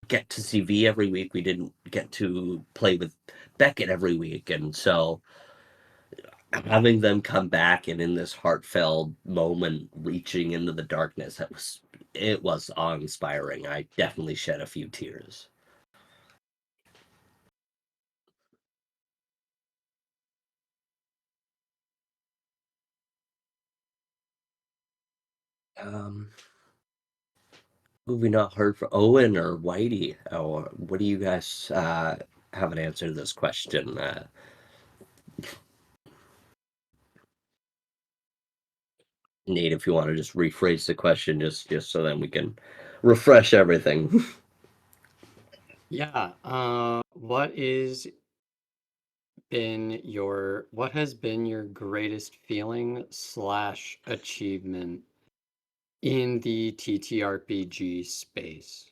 get to see V every week. We didn't get to play with Beckett every week, and so having them come back and in this heartfelt moment, reaching into the darkness, it was awe-inspiring. I definitely shed a few tears. Um, we not heard from Owen or Whitey, or what do you guys have an answer to this question? Nate, if you want to just rephrase the question, just so then we can refresh everything. Yeah. What is been your greatest feeling / achievement in the TTRPG space?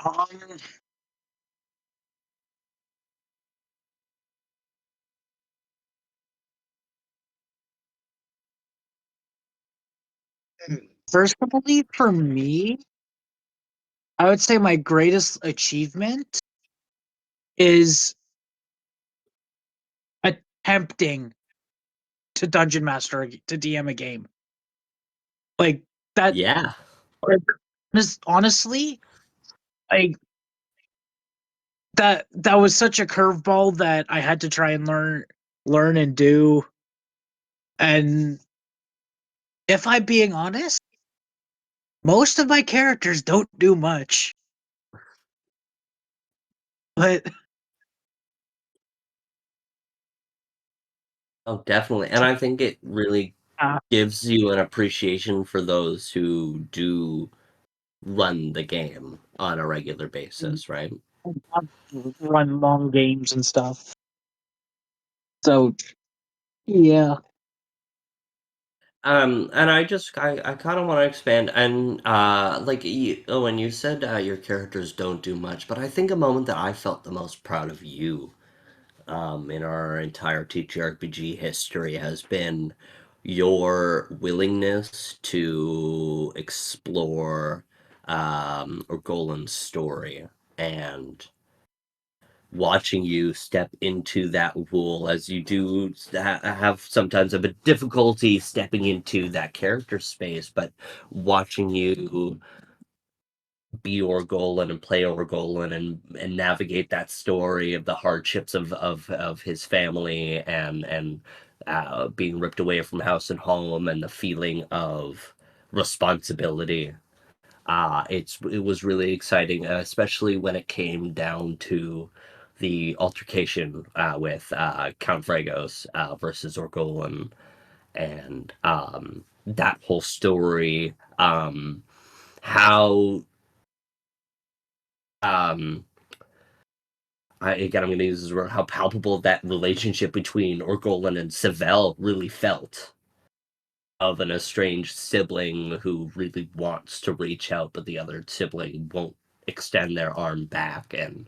Um, Personally, for me, I would say my greatest achievement is attempting to dungeon master to DM a game. Like that. Yeah. Like, honestly, like that was such a curveball that I had to try and learn and do. And if I'm being honest, most of my characters don't do much. But Oh, definitely. And I think it really uh, gives you an appreciation for those who do run the game on a regular basis, right? run long games and stuff. So yeah. And I kind of want to expand and like Owen, you said your characters don't do much, but I think a moment that I felt the most proud of you in our entire TTRPG history has been your willingness to explore Orgolan's story and watching you step into that role as you do have sometimes a bit difficulty stepping into that character space, but watching you be Orgolan and play Orgolan and navigate that story of the hardships of his family and being ripped away from house and home and the feeling of responsibility. It was really exciting, especially when it came down to the altercation with Count Vragos versus Orgolan, and that whole story. How um, again, I'm going to use this word. How palpable that relationship between Orgolan and Savell really felt, of an estranged sibling who really wants to reach out, but the other sibling won't extend their arm back. And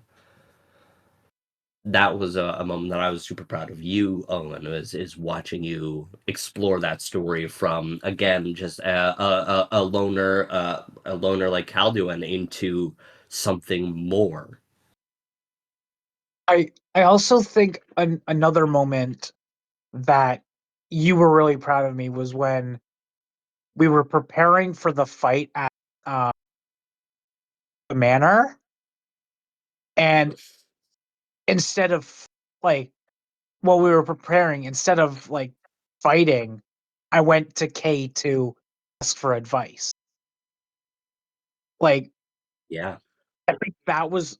that was a moment that I was super proud of you, Owen, is watching you explore that story from, again, just a loner like Calduin into something more. I also think another moment that you were really proud of me was when we were preparing for the fight at uh, the manor, and instead of like while we were preparing, instead of like fighting, I went to Kay to ask for advice. Like Yeah, I think that was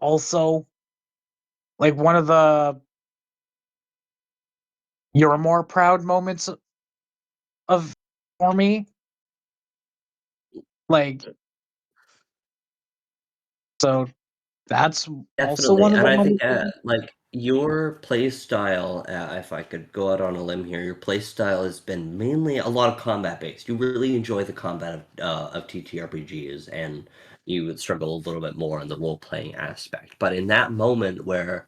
also like one of the your more proud moments of for me. Like so that's also definitely. one of And the I think moments. like your play style, if I could go out on a limb here, your play style has been mainly a lot of combat based. You really enjoy the combat of TTRPGs, and you would struggle a little bit more in the role playing aspect. But in that moment where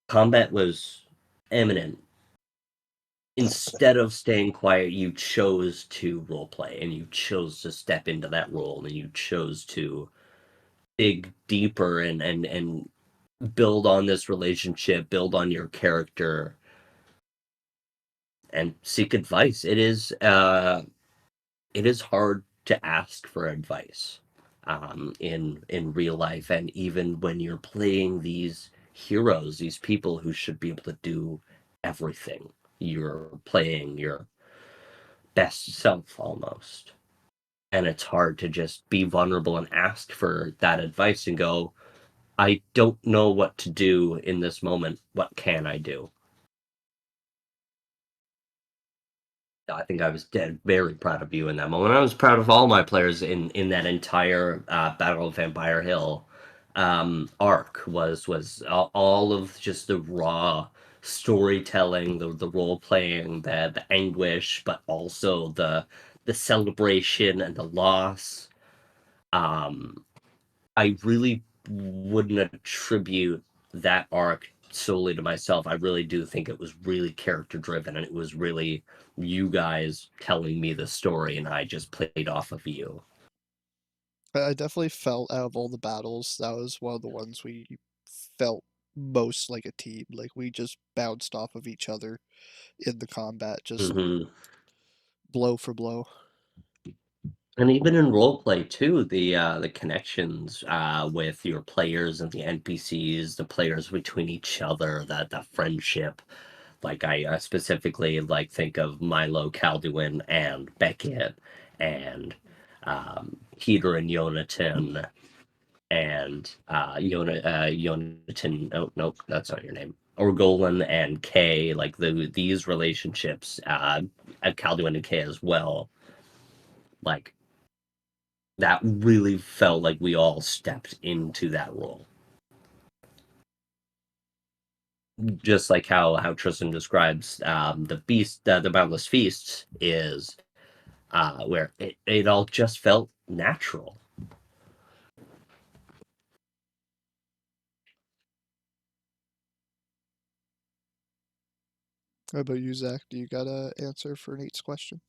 combat was imminent, instead of staying quiet, you chose to role play and you chose to step into that role and you chose to dig deeper and build on this relationship, build on your character, and seek advice. It is hard to ask for advice in real life, and even when you're playing these heroes, these people who should be able to do everything. You're playing your best self almost. And it's hard to just be vulnerable and ask for that advice and go, I don't know what to do in this moment. What can I do? I think I was very proud of you in that moment. I was proud of all my players in that entire Battle of Vampire Hill. arc was all of just the raw storytelling, the role playing, the anguish, but also the celebration and the loss. Um, I really wouldn't attribute that arc solely to myself. I really do think it was really character driven, and it was really you guys telling me the story, and I just played off of you. I definitely felt out of all the battles, that was one of the ones we felt most like a team. Like we just bounced off of each other in the combat, just Hmm. blow for blow. And even in roleplay too, the connections with your players and the NPCs, the players between each other, that friendship. Like I specifically like think of Milo Calduin and Beckett and Peter and Yonatan and Yonatan. Oh nope, that's not your name. Orgolan and Kay, like these relationships, Calduin and Kay as well. Like that really felt like we all stepped into that role. Just like how Tristan describes the beast, the boundless feast is where it all just felt natural. How about you, Zach? Do you got a answer for Nate's question?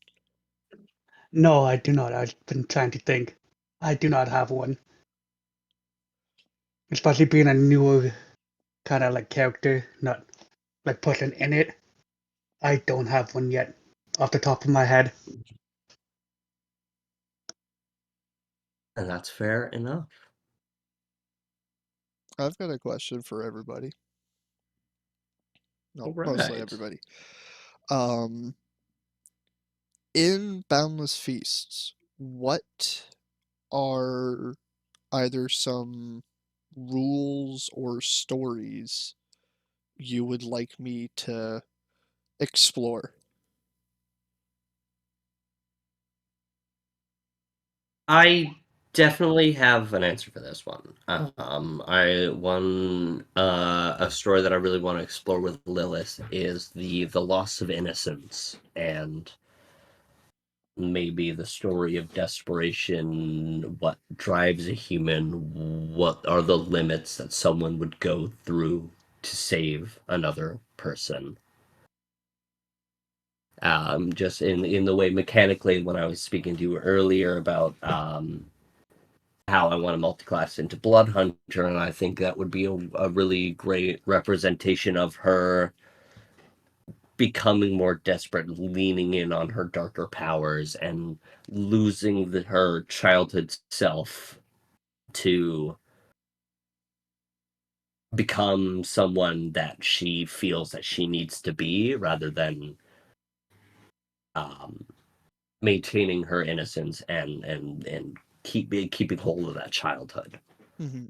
No, I do not. I've been trying to think. I do not have one. Especially being a newer kind of like character, not like person in it. I don't have one yet off the top of my head. And that's fair enough. I've got a question for everybody. No, All mostly right. everybody. Um, in Boundless Feasts, what are either some rules or stories you would like me to explore? I definitely have an answer for this one. I one a story that I really want to explore with Lilith is the loss of innocence and maybe the story of desperation, what drives a human, what are the limits that someone would go through to save another person. Just in the way mechanically when I was speaking to you earlier about how I want to multi-class into Blood Hunter, and I think that would be a really great representation of her becoming more desperate, leaning in on her darker powers, and losing her childhood self to become someone that she feels that she needs to be, rather than um, maintaining her innocence and keeping hold of that childhood. Mm-hmm.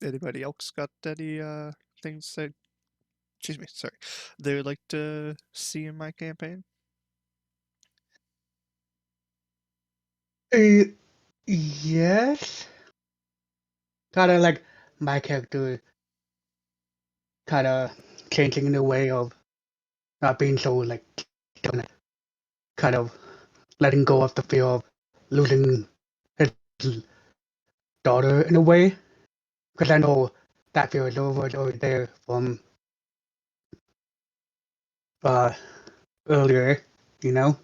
Anybody else got any things that, excuse me, sorry, they would like to see in my campaign? Uh, yes. Kind of like my character kind of changing in a way of not being so like stubborn, kind of letting go of the fear of losing his daughter in a way. Because I know that fear is already there from uh earlier, you know?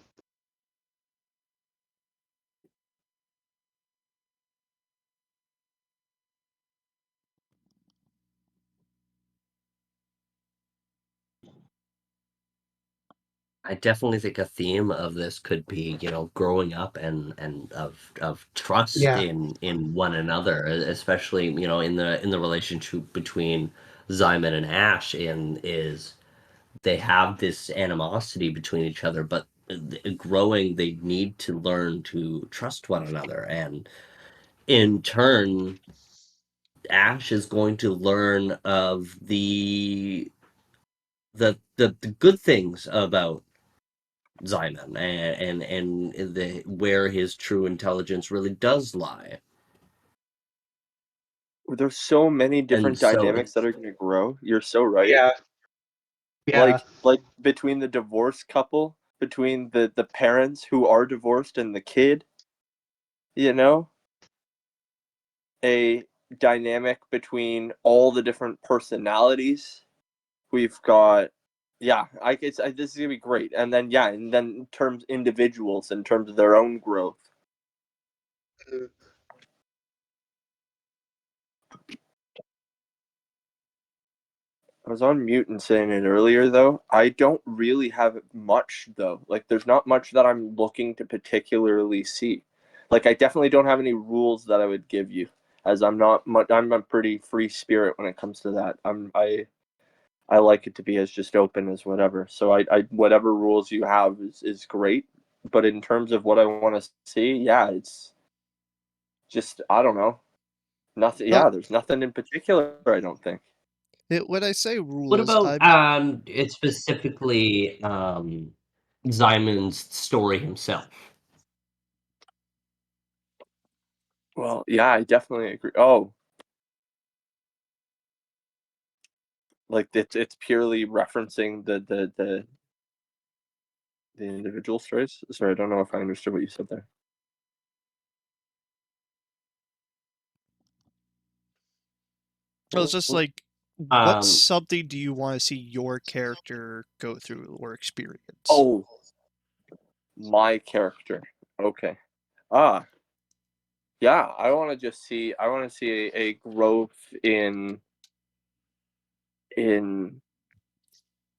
I definitely think a theme of this could be, growing up and of trust Yeah, in one another, especially, in the relationship between Zyman and Ash, and is they have this animosity between each other, but growing, they need to learn to trust one another, and in turn Ash is going to learn of the good things about Simon and where his true intelligence really does lie. There's so many And different so dynamics that are going to grow. You're so right. Yeah. Yeah. Like between the divorced couple, between the parents who are divorced and the kid, you know, a dynamic between all the different personalities. We've got, yeah, this is gonna be great. And then in terms individuals, in terms of their own growth. I was on mute and saying it earlier though. I don't really have much though. Like there's not much that I'm looking to particularly see. Like I definitely don't have any rules that I would give you, as I'm not much. I'm a pretty free spirit when it comes to that. I like it to be as just open as whatever. So I whatever rules you have is great. But in terms of what I want to see, yeah, it's just I don't know. Nothing. No, Yeah, there's nothing in particular. I don't think. when I say what rules, about I'm it's specifically Simon's story himself? Well, yeah, I definitely agree. Oh, like it's purely referencing the individual stories. Sorry, I don't know if I understood what you said there. it's just like, what Um, something do you want to see your character go through or experience? Oh, my character. Okay. Ah, yeah. I want to see a growth in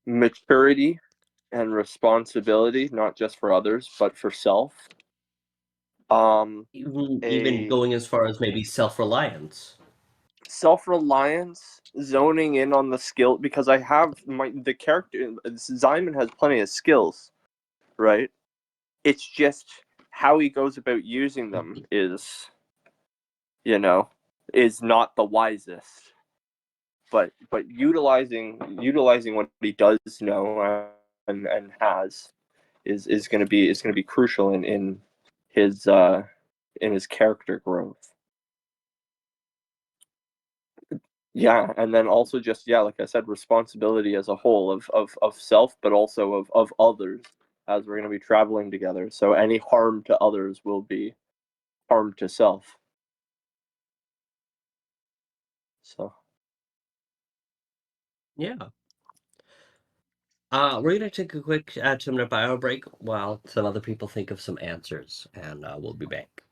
maturity and responsibility, not just for others, but for self. even A going as far as maybe self-reliance. self-reliance, zoning in on the skill, because I have the character. Simon has plenty of skills, right? It's just how he goes about using them is, you know, is not the wisest. But utilizing what he does know and has is going to be crucial his in his character growth. Yeah, and then also just like I said, responsibility as a whole of self, but also of others, as we're going to be traveling together. So any harm to others will be harm to self. So Yeah. We're gonna take a quick 2-minute bio break while some other people think of some answers, and we'll be back.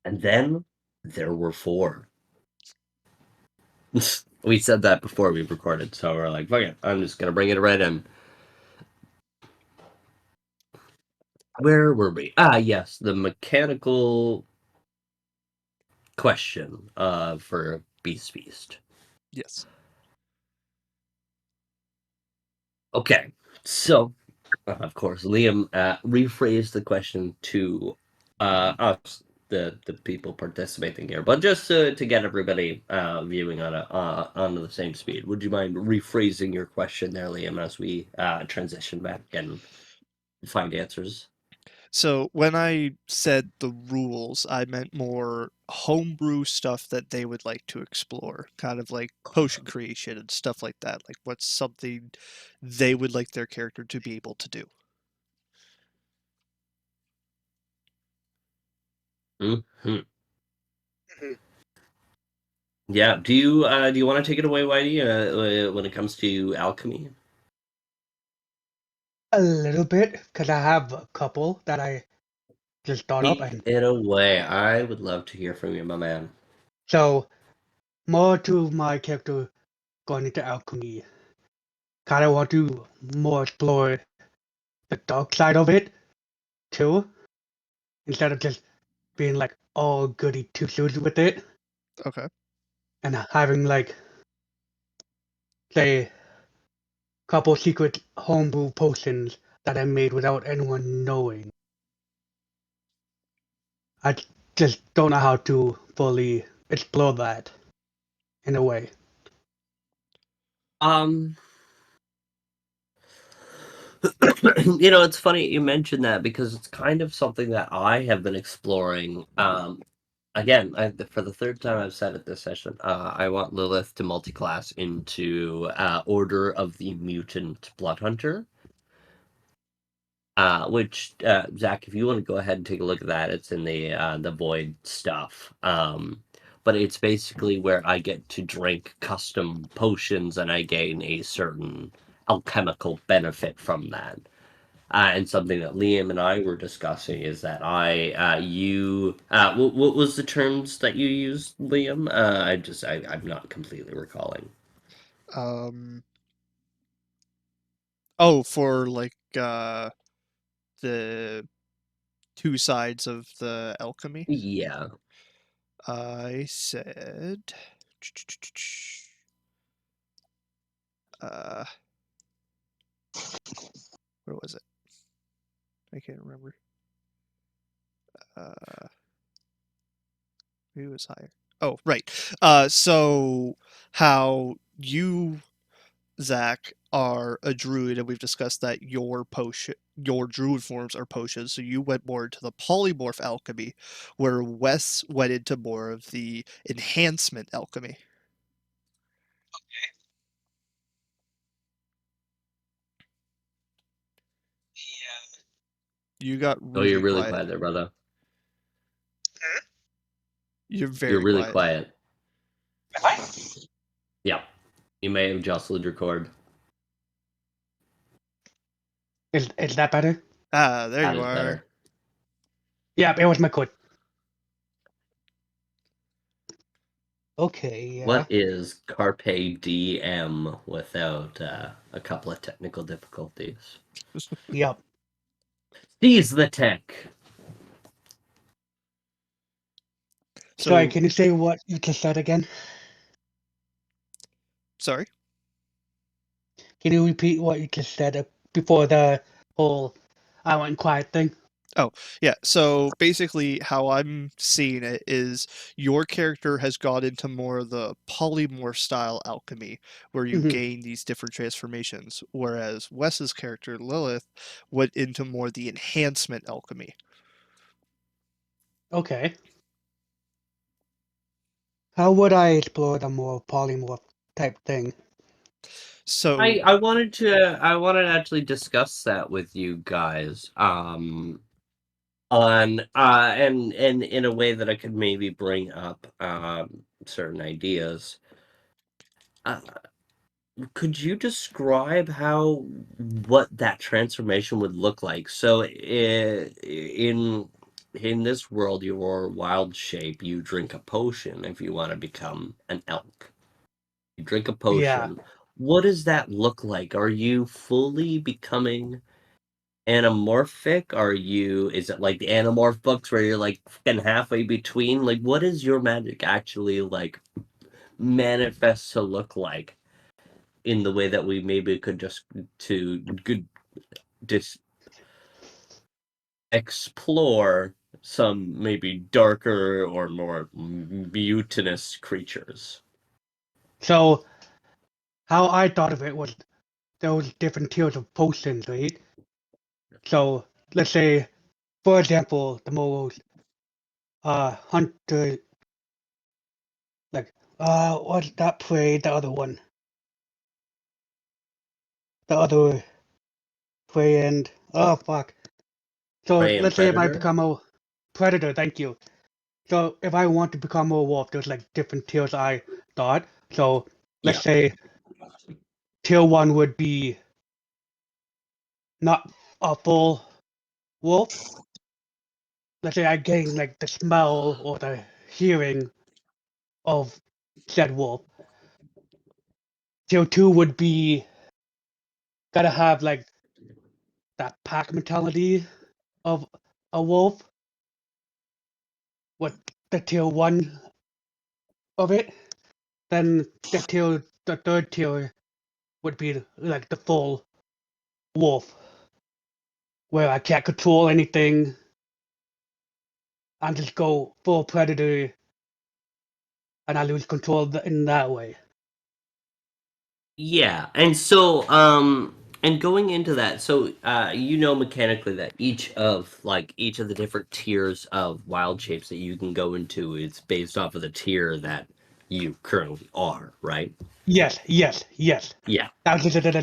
And then there were 4. We said that before we recorded, so we're like, fuck it, I'm just gonna bring it right in. Where were we? Yes, the mechanical question for Beast Feast. Yes. Okay, so of course, Liam rephrased the question to us, the people participating here, but just to get everybody viewing on the same speed. Would you mind rephrasing your question there, Liam, as we transition back and find answers? So when I said the rules, I meant more homebrew stuff that they would like to explore, kind of like potion creation and stuff like that. Like what's something they would like their character to be able to do. Hmm. Yeah. Do you want to take it away, Whitey, when it comes to alchemy? A little bit, because I have a couple that I just thought up. Take And it away. I would love to hear from you, my man. so, more to my character going into alchemy. Kind of want to more explore the dark side of it, too, instead of just being like all goody two shoes with it Okay. and having like, say, couple secret homebrew potions that I made without anyone knowing. I just don't know how to fully explore that in a way? It's funny you mentioned that because it's kind of something that I have been exploring. Again, for the third time I've said it this session, I want Lilith to multi-class into Order of the Mutant Bloodhunter. Which Zach, if you want to go ahead and take a look at that, it's in the Void stuff. But it's basically where I get to drink custom potions and I gain a certain alchemical benefit from that. And something that Liam and I were discussing is that what was the terms that you used, Liam? I'm not completely recalling. Oh, for like the two sides of the alchemy. Yeah. I said, where was it? I can't remember. Maybe it was higher. Oh, right. So how you, Zach, are a druid, and we've discussed that your druid forms are potions. So you went more into the polymorph alchemy, where Wes went into more of the enhancement alchemy. You got Oh, you're really really quiet. quiet there, brother. You're very You're really quiet. quiet. Yeah. You may have jostled your cord. Is that better? Ah, there That you is are. better. Yeah, it was my code. Okay, yeah. What is Carpe Diem without a couple of technical difficulties? Yep. Seize the tech. Sorry, So, can you say what you just said again? sorry. Can you repeat what you just said before the whole I went quiet thing? Oh, yeah. So basically, how I'm seeing it is your character has got into more of the polymorph style alchemy, where you Hmm. gain these different transformations, whereas Wes's character, Lilith, went into more the enhancement alchemy. Okay. How would I explore the more polymorph type thing? So, I wanted to actually discuss that with you guys. On and in a way that I could maybe bring up certain ideas. Uh, could you describe what that transformation would look like? So in this world, your wild shape, you drink a potion if you want to become an elk. You drink a Yeah. potion. What does that look like? Are you fully becoming anamorphic? Is it like the Animorph books where you're like fucking halfway between? Like, what does your magic actually like manifest to look like in the way that we maybe could just explore some maybe darker or more mutinous creatures? So how I thought of it was those different tiers of potions, right? So let's say, for example, the most hunter like what's that prey? The other one, the other prey, and oh fuck. So Prey and let's say if I predator? become a predator, thank you. So if I want to become a wolf, there's like different tiers I thought. So let's Yeah. say tier one would be not a full wolf. Let's say I gain like the smell or the hearing of said wolf. Tier two would be gotta have like that pack mentality of a wolf with the tier one of it. Then the third tier would be like the full wolf, where I can't control anything and just go full predator and I lose control in that way. Yeah, and so and going into that, so mechanically that each of the different tiers of wild shapes that you can go into is based off of the tier that you currently are, right? Yes. Yeah.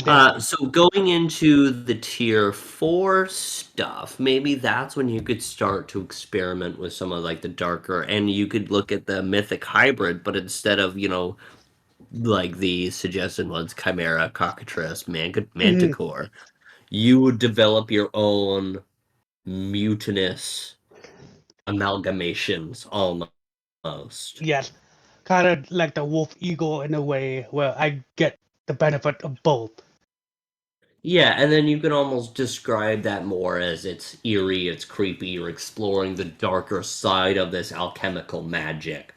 There. So going into the tier 4 stuff, maybe that's when you could start to experiment with some of like the darker, and you could look at the mythic hybrid, but instead of, like the suggested ones, Chimera, Cockatrice, Mhm. Manticore, you would develop your own mutinous amalgamations almost. Yes, kind of like the wolf eagle in a way where I get the benefit of both. Yeah, and then you can almost describe that more as it's eerie, it's creepy, you're exploring the darker side of this alchemical magic.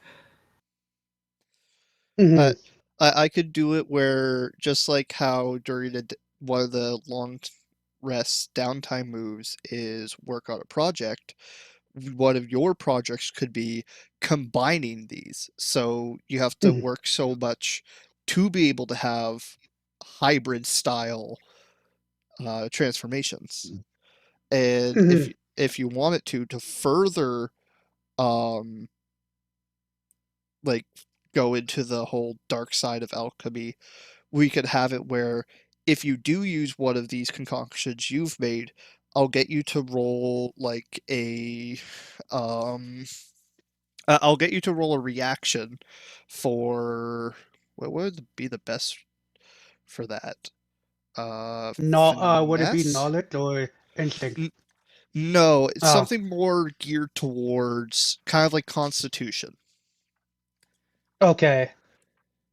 Uh, Hmm. I could do it where just like how during one of the long rest downtime moves is work on a project. One of your projects could be combining these. So you have to Hmm. work so much to be able to have hybrid style transformations. And Hmm. if you want it to further um like go into the whole dark side of alchemy, we could have it where if you do use one of these concoctions you've made, I'll get you to roll like um I'll get you to roll a reaction for what would be the best for that? No, would it be Finesse? knowledge or instinct? N- no, it's Oh, something more geared towards kind of like Constitution. okay.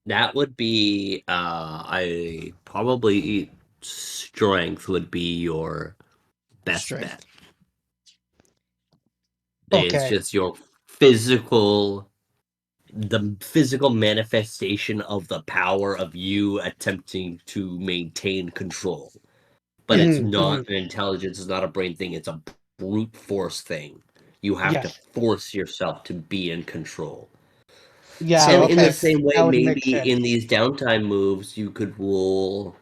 That would be I probably strength would be your best bet. Strength. It's Okay. just your the physical manifestation of the power of you attempting to maintain control. But it's Hmm. Hmm. not an intelligence, it's not a brain thing, it's a brute force thing. You have to Yes. force yourself to be in control. Yeah, And So in the okay. same That way, would make maybe sense. in these downtime moves, you could roll,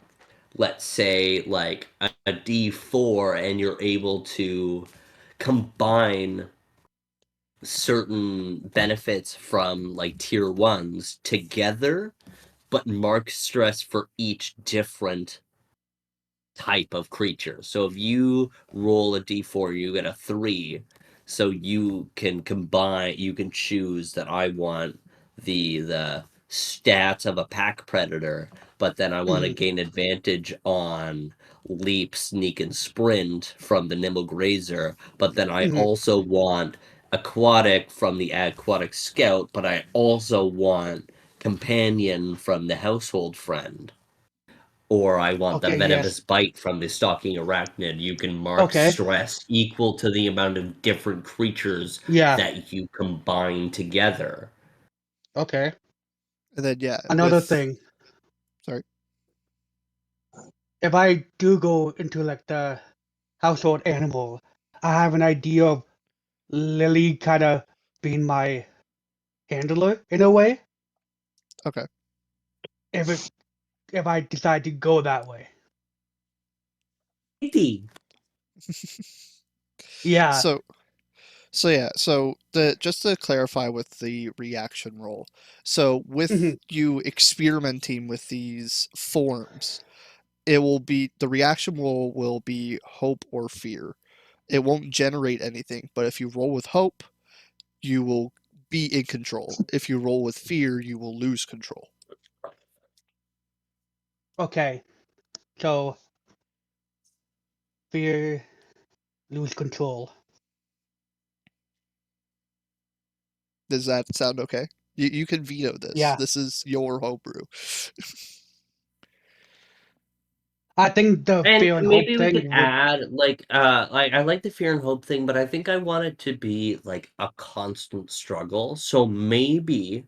let's say, like a d4, and you're able to combine certain benefits from like tier ones together, but mark stress for each different type of creature. So if you roll a d4, you get a 3. So you can choose that I want the stats of a pack predator, but then I want to Hmm. gain advantage on leap, sneak, and sprint from the nimble grazer, but then I Hmm. also want aquatic from the aquatic scout, but I also want companion from the household friend, or I want the Okay, venomous yes. bite from the stalking arachnid. You can mark Okay. stress equal to the amount of different creatures Yeah. that you combine together. Okay. and then yeah, Another with thing, sorry. if I do go into like the household animal, I have an idea of Lily kind of being my handler in a way. Okay. If it if I decide to go that way. Indeed. Yeah. So yeah, so the just to clarify with the reaction roll. So with Hmm. you experimenting with these forms, it will be the reaction roll will be hope or fear. It won't generate anything, but if you roll with hope, you will be in control. If you roll with fear, you will lose control. Okay. So fear, lose control. Does that sound okay? You can veto this. Yeah. This is your homebrew. I think the And fear and hope maybe we could thing would. add like I like the fear and hope thing, but I think I want it to be like a constant struggle. So maybe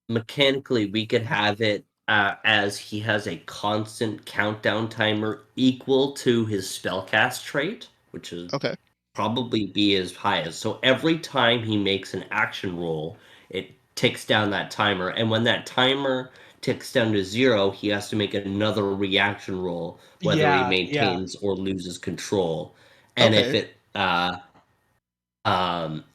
mechanically we could have it as he has a constant countdown timer equal to his spellcast trait, which is Okay. probably be as high as. So every time he makes an action roll, it ticks down that timer, and when that timer ticks down to 0, he has to make another reaction roll, whether he Yeah, yeah. maintains or loses control. And if Okay. it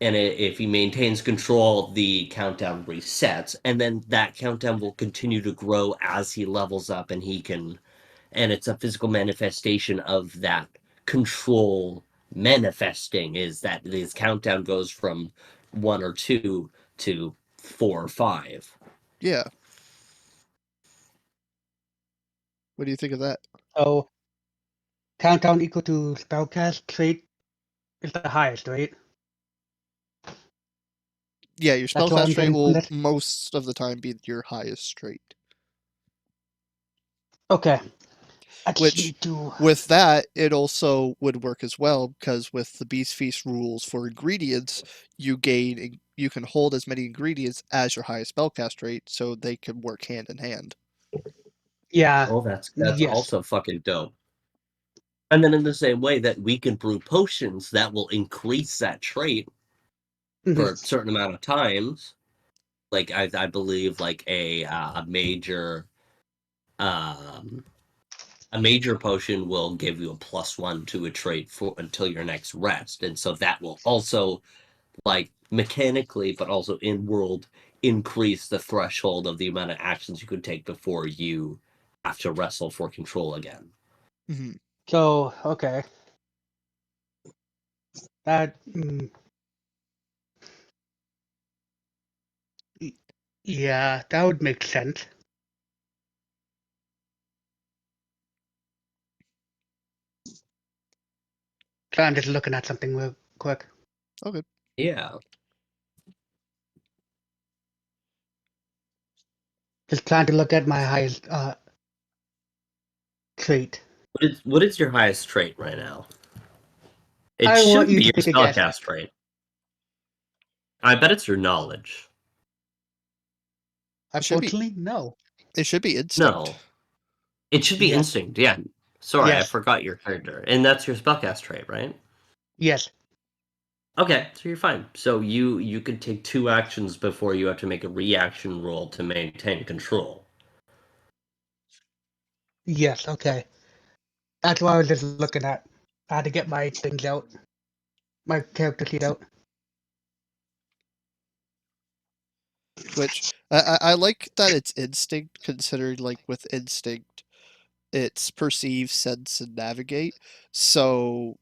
if he maintains control, the countdown resets, and then that countdown will continue to grow as he levels up, and it's a physical manifestation of that control manifesting, is that his countdown goes from 1 or 2 to 4 or 5. Yeah. What do you think of that? So countdown equal to spellcast trait is the highest, right? Yeah, your That's what spellcast I'm trait getting from will this. most of the time be your highest trait. Okay. Let's Which, see to with that, it also would work as well, because with the Beast Feast rules for ingredients, you can hold as many ingredients as your highest spellcast rate, so they can work hand in hand. yeah. Oh, that's Yes. also fucking dope. And then in the same way that we can brew potions that will increase that trait for a Mhm. certain amount of times, like I believe like um a major potion will give you a +1 to a trait for until your next rest, and so that will also, like, mechanically but also in world, increase the threshold of the amount of actions you could take before you have to wrestle for control again. Mm-hmm. So okay. That yeah, that would make sense. So I'm just looking at something real quick. Okay. Yeah. Just trying to look at my highest trait. What is your highest trait right now? It I want shouldn't you be to your take a guess. spellcast trait. I bet it's your knowledge. It should be Unfortunately, no. instinct. No. It should be Yes. instinct, yeah. Sorry, I Yes. forgot your character. And that's your spellcast trait, right? Yes. Okay, so you're fine. So you could take 2 actions before you have to make a reaction roll to maintain control. Yes. Okay. That's what I was just looking at. I had to get my things out, my character sheet out. Which I like that it's instinct, considering, like, with instinct, it's perceive, sense, and navigate. So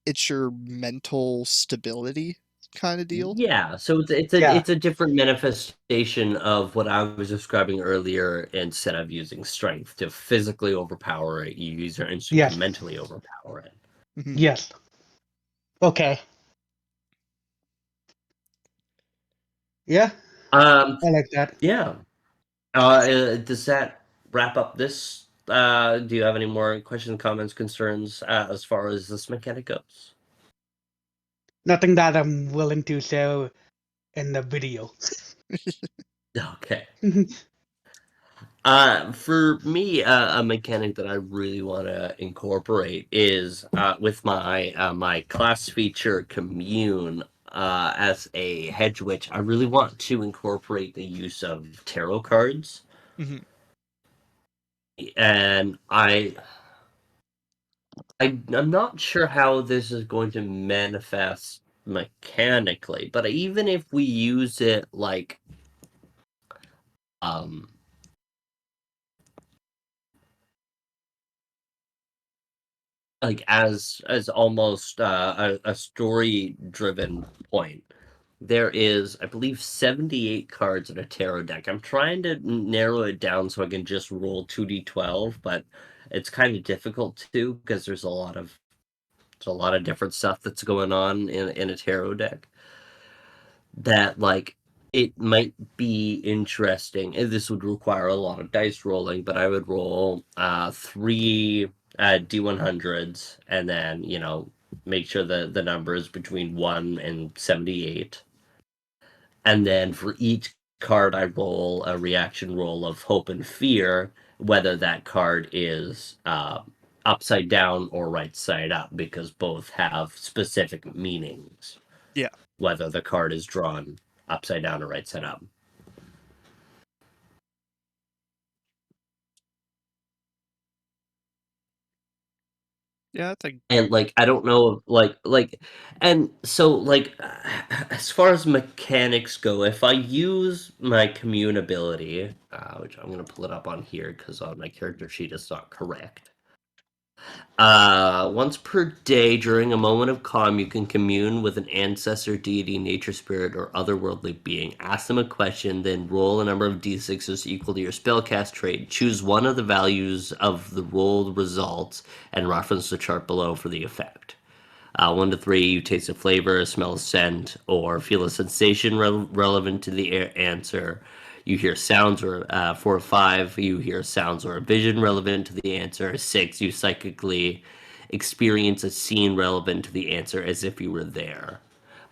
it's your mental stability kind of deal. Yeah, so Yeah. it's a different manifestation of what I was describing earlier. Instead of using strength to physically overpower it, you use your instinct to Yes. mentally overpower it. Mm-hmm. Yes. Okay. Yeah, Um, I like that. yeah. Does that wrap up this? Do you have any more questions, comments, concerns as far as this mechanic goes? Nothing that I'm willing to say in the video. Okay. For me, a mechanic that I really want to incorporate is with my class feature commune as a hedge witch. I really want to incorporate the use of tarot cards, Mm-hmm. and I'm not sure how this is going to manifest mechanically, but even if we use it um as almost a story driven point, there is, I believe, 78 cards in a tarot deck. I'm trying to narrow it down so I can just roll 2d12, but it's kind of difficult to, because there's a lot of different stuff that's going on in a tarot deck, that, like, it might be interesting. And this would require a lot of dice rolling, but I would roll 3 D100s, and then, make sure the number is between 1 and 78. And then for each card, I roll a reaction roll of hope and fear, whether that card is upside down or right side up, because both have specific meanings, Yeah. whether the card is drawn upside down or right side up. Yeah, I think. And like I don't know and so like as far as mechanics go, if I use my commune ability, which I'm gonna pull it up on here because on my character sheet it's not correct. Once per day during a moment of calm, you can commune with an ancestor, deity, nature spirit, or otherworldly being. Ask them a question, then roll a number of d6s equal to your spellcast trait. Choose one of the values of the rolled results and reference the chart below for the effect. 1 to 3, you taste a flavor, smell a scent, or feel a sensation relevant to the answer. You hear sounds, or 4 to 5, you hear sounds or a vision relevant to the answer. 6, you psychically experience a scene relevant to the answer as if you were there.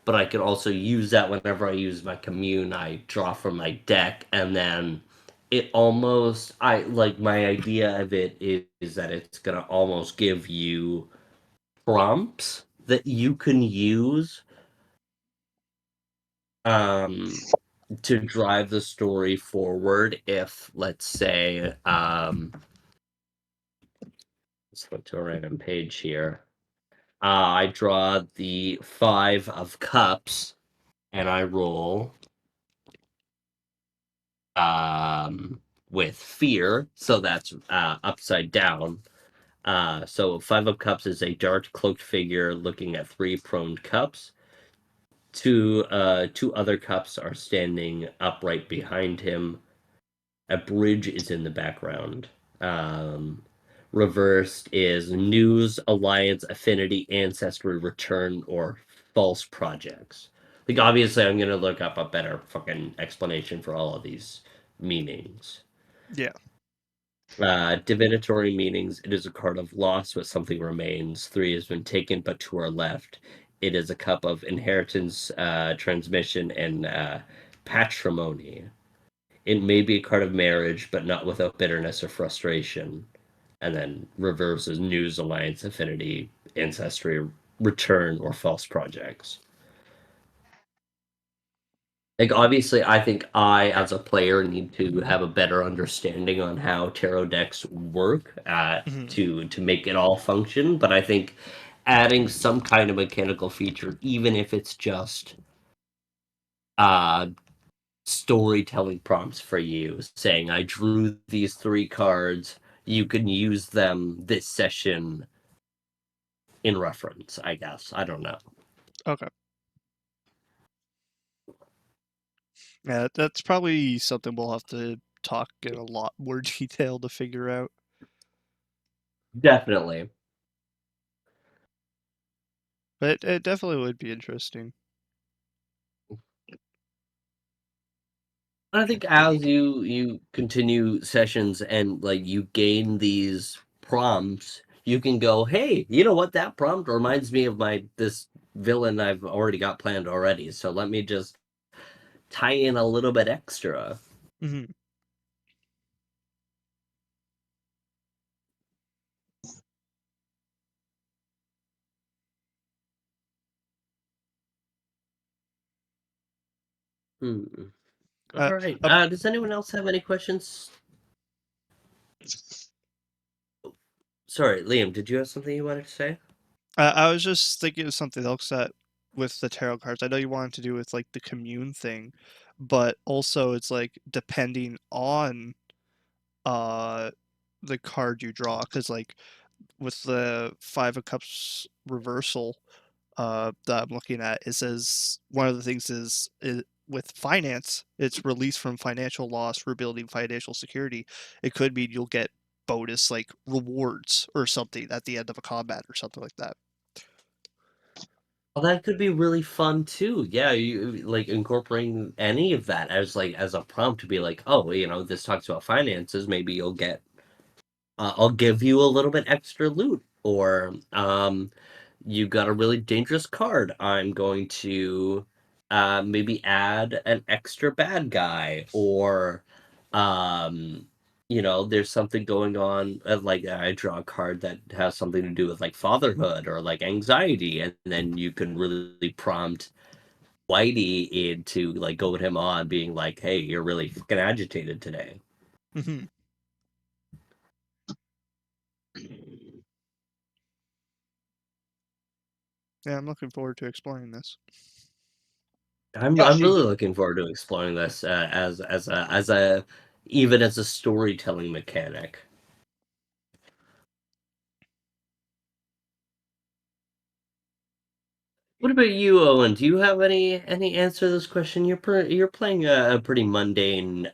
But I can also use that whenever I use my commune. I draw from my deck, and then it almost I like my idea of it is that it's gonna almost give you prompts that you can use um, to drive the story forward. If, let's say, let's go to a random page here. I draw the 5 of Cups and I roll with fear, so that's upside down. So 5 of Cups is a dark cloaked figure looking at 3 prone cups. Two other cups are standing upright behind him. A bridge is in the background. Um, Reversed is news, alliance, affinity, ancestry, return, or false projects. Like obviously, I'm gonna look up a better fucking explanation for all of these meanings. Yeah. Divinatory meanings. It is a card of loss, but something remains. 3 has been taken, but 2 are left. It is a cup of inheritance, transmission, and patrimony. It may be a card of marriage, but not without bitterness or frustration. And then reverse is news, alliance, affinity, ancestry, return, or false projects. Like obviously, I think I, as a player, need to have a better understanding on how tarot decks work Mhm. to make it all function. But I think adding some kind of mechanical feature, even if it's just uh, storytelling prompts for you, saying I drew these 3 cards, you can use them this session in reference. I guess I don't know. Okay. Yeah, that's probably something we'll have to talk in a lot more detail to figure out. Definitely. But it definitely would be interesting. I think as you continue sessions and like you gain these prompts, you can go, hey, you know what? That prompt reminds me of my this villain I've already got planned already. So let me just tie in a little bit extra. Hmm. Hmm. Uh, All right. uh, Does anyone else have any questions? Sorry, Liam, did you have something you wanted to say? I was just thinking of something else that with the tarot cards. I know you wanted to do with like the commune thing, but also it's like depending on uh the card you draw, because like with the 5 of Cups reversal that I'm looking at, it says one of the things is with finance, it's release from financial loss, rebuilding financial security. It could mean you'll get bonus like rewards or something at the end of a combat or something like that. Well, that could be really fun too. Yeah, you like incorporating any of that as like as a prompt to be like, oh, this talks about finances. Maybe you'll get I'll give you a little bit extra loot, or you got a really dangerous card. I'm going to maybe add an extra bad guy, or um, there's something going on. Like I draw a card that has something to do with like fatherhood or like anxiety, and then you can really prompt Whitey into like going him on, being like, "Hey, you're really fucking agitated today." Hmm. Yeah, I'm looking forward to exploring this. I'm Yeah, I'm same really here. looking forward to exploring this as a even as a storytelling mechanic. What about you, Owen? Do you have any answer to this question? You're playing a pretty mundane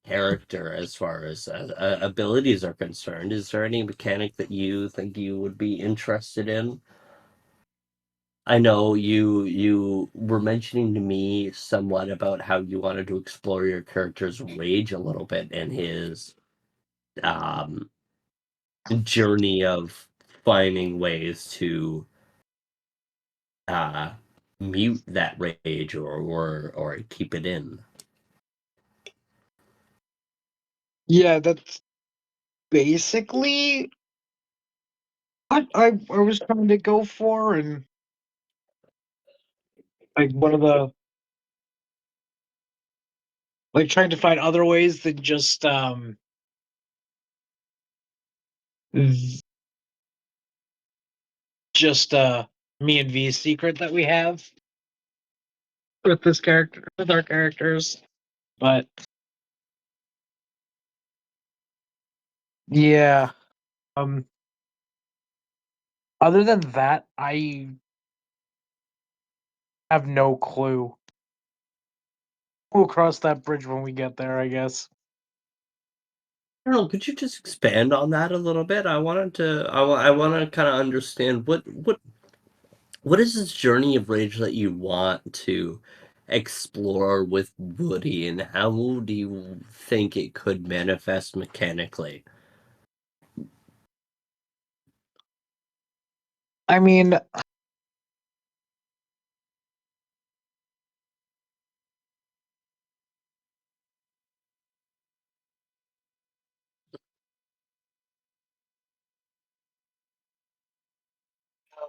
character as far as abilities are concerned. Is there any mechanic that you think you would be interested in? I know you were mentioning to me somewhat about how you wanted to explore your character's rage a little bit and his um journey of finding ways to uh mute that rage or keep it in. Yeah, that's basically what I was trying to go for, and like one of the like trying to find other ways than v- just me and V's secret that we have with this character with our characters. But yeah, um other than that, I have no clue. We'll cross that bridge when we get there, I guess. Carol, could you just expand on that a little bit? I want to kind of understand what is this journey of rage that you want to explore with Woody, and how do you think it could manifest mechanically? I mean, I'll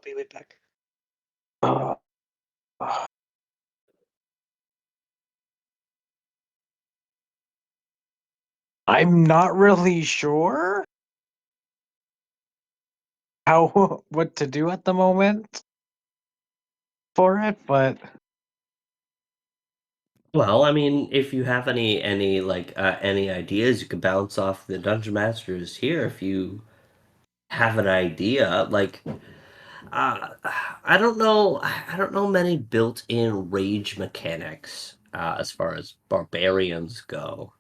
be right back. Uh, I'm not really sure how what to do at the moment for it, but Well, I mean, if you have any ideas, you could bounce off the dungeon masters here. If you have an idea, uh, I don't know many built-in rage mechanics as far as barbarians go.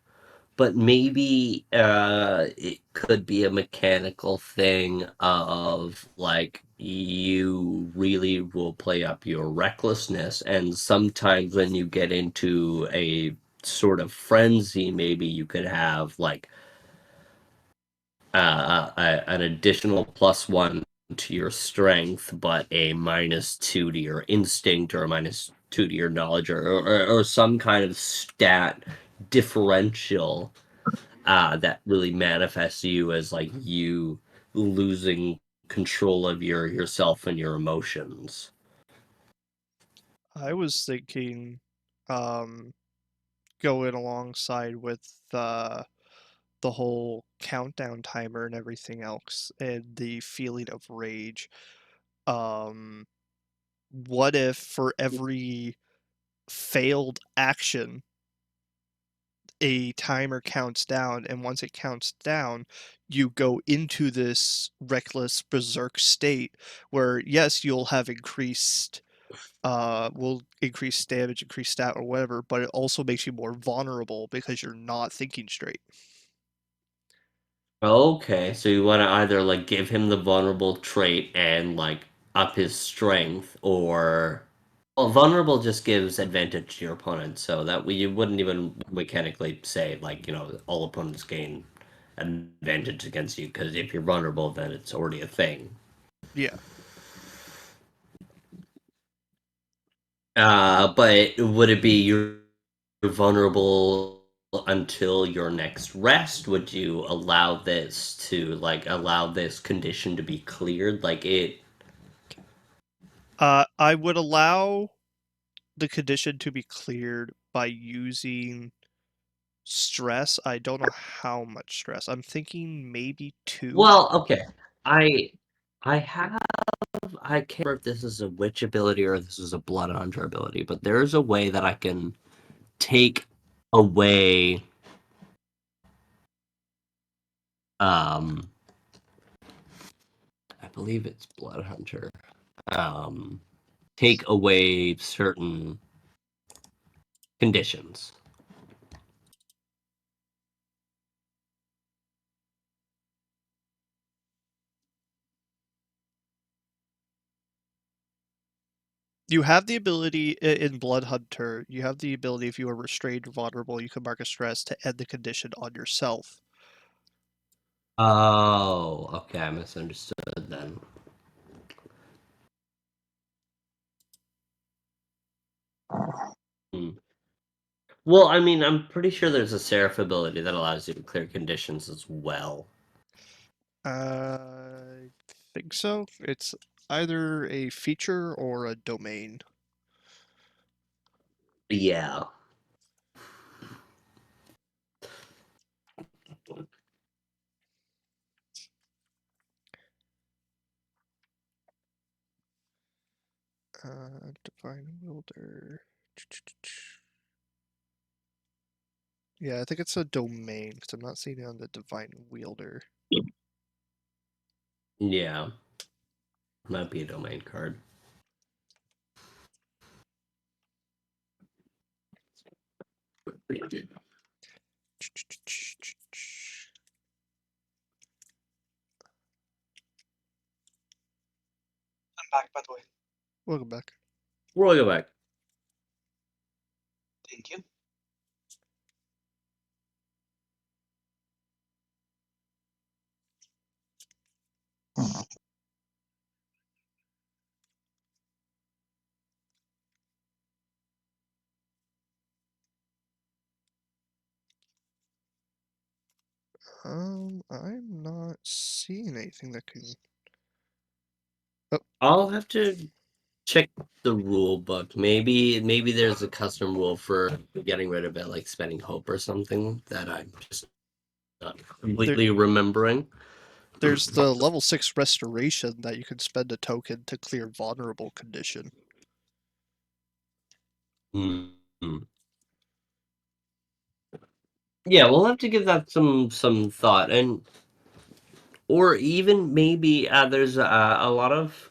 But maybe it could be a mechanical thing of like you really will play up your recklessness, and sometimes when you get into a sort of frenzy, maybe you could have like an additional +1 to your strength, but a -2 to your instinct or a -2 to your knowledge, or some kind of stat differential that really manifests you as like you losing control of yourself and your emotions. I was thinking, um, going alongside with the whole countdown timer and everything else, and the feeling of rage. Um, what if for every failed action, a timer counts down, and once it counts down, you go into this reckless berserk state where yes, you'll have increased will increase damage, increase stat or whatever, but it also makes you more vulnerable because you're not thinking straight. Okay, so you want to either like give him the vulnerable trait and like up his strength, or well, vulnerable just gives advantage to your opponent, so that you wouldn't even mechanically say like all opponents gain an advantage against you, because if you're vulnerable, then it's already a thing. Yeah. But would it be you're vulnerable until your next rest? Would you allow this condition to be cleared? Like it. I would allow the condition to be cleared by using stress. I don't know how much stress. I'm thinking maybe 2. Well, okay. I I can't remember if this is a witch ability or this is a blood hunter ability, but there's a way that I can take away I believe it's blood hunter. Take away certain conditions. You have the ability in Blood Hunter, you have the ability if you are restrained or vulnerable, you can mark a stress to end the condition on yourself. Oh, okay, I misunderstood then. Hmm. Well, I mean, I'm pretty sure there's a Seraph ability that allows you to clear conditions as well. I think so. It's either a feature or a domain. Yeah. Divine Wielder. Yeah, I think it's a domain because I'm not seeing it on the Divine Wielder. Yeah. Might be a domain card. I'm back, by the way. Welcome back. We'll go back. Thank you. I'm not seeing anything that can. I'll have to check the rule book. Maybe there's a custom rule for getting rid of it, like spending hope or something that I'm just not completely remembering. There's the level 6 restoration that you can spend a token to clear vulnerable condition. Mm-hmm. Yeah, we'll have to give that some thought, and or even maybe there's a lot of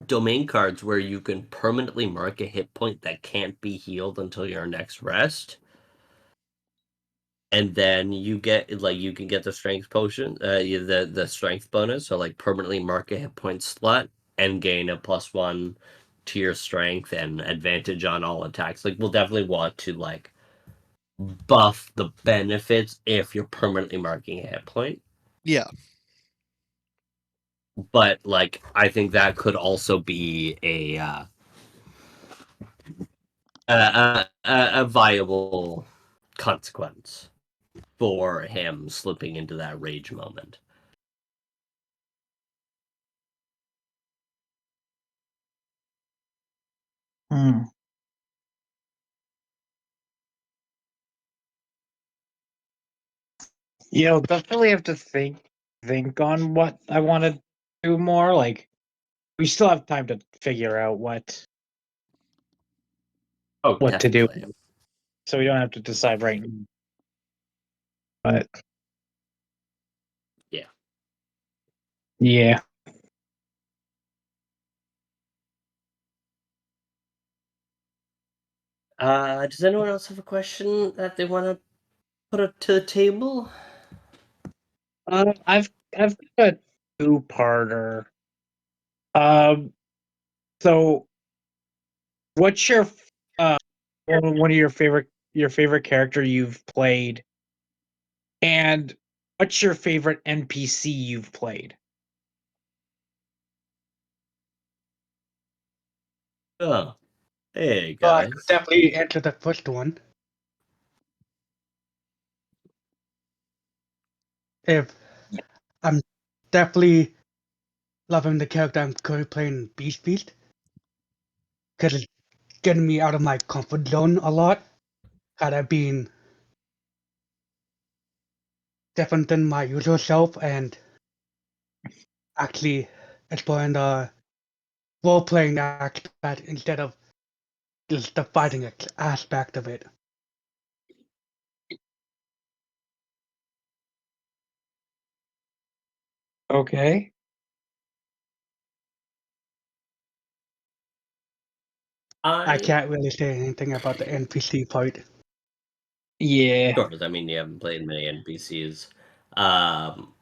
domain cards where you can permanently mark a hit point that can't be healed until your next rest. And then you can get the strength potion, the strength bonus, so like permanently mark a hit point slot and gain a +1 to your strength and advantage on all attacks. Like we'll definitely want to like buff the benefits if you're permanently marking a hit point. Yeah. But like I think that could also be a viable consequence for him slipping into that rage moment. Hmm. You'll definitely have to think on what I want to do more. Like, we still have time to figure out what Oh, to do, definitely. so we don't have to decide right now. But Yeah. yeah, Does anyone else have a question that they want to put up to the table? I've got a two-parter. Um, so what's your one of your favorite character you've played, and what's your favorite NPC you've played? Oh, hey So I could guys. definitely answer the first one. If I'm definitely loving the character I'm currently playing, Beast, because it's getting me out of my comfort zone a lot. Had I been different than my usual self and actually exploring the role playing aspect instead of just the fighting aspect of it. Okay. I I can't really say anything about the NPC part. Yeah. Of course, I mean you haven't played many NPCs. Um,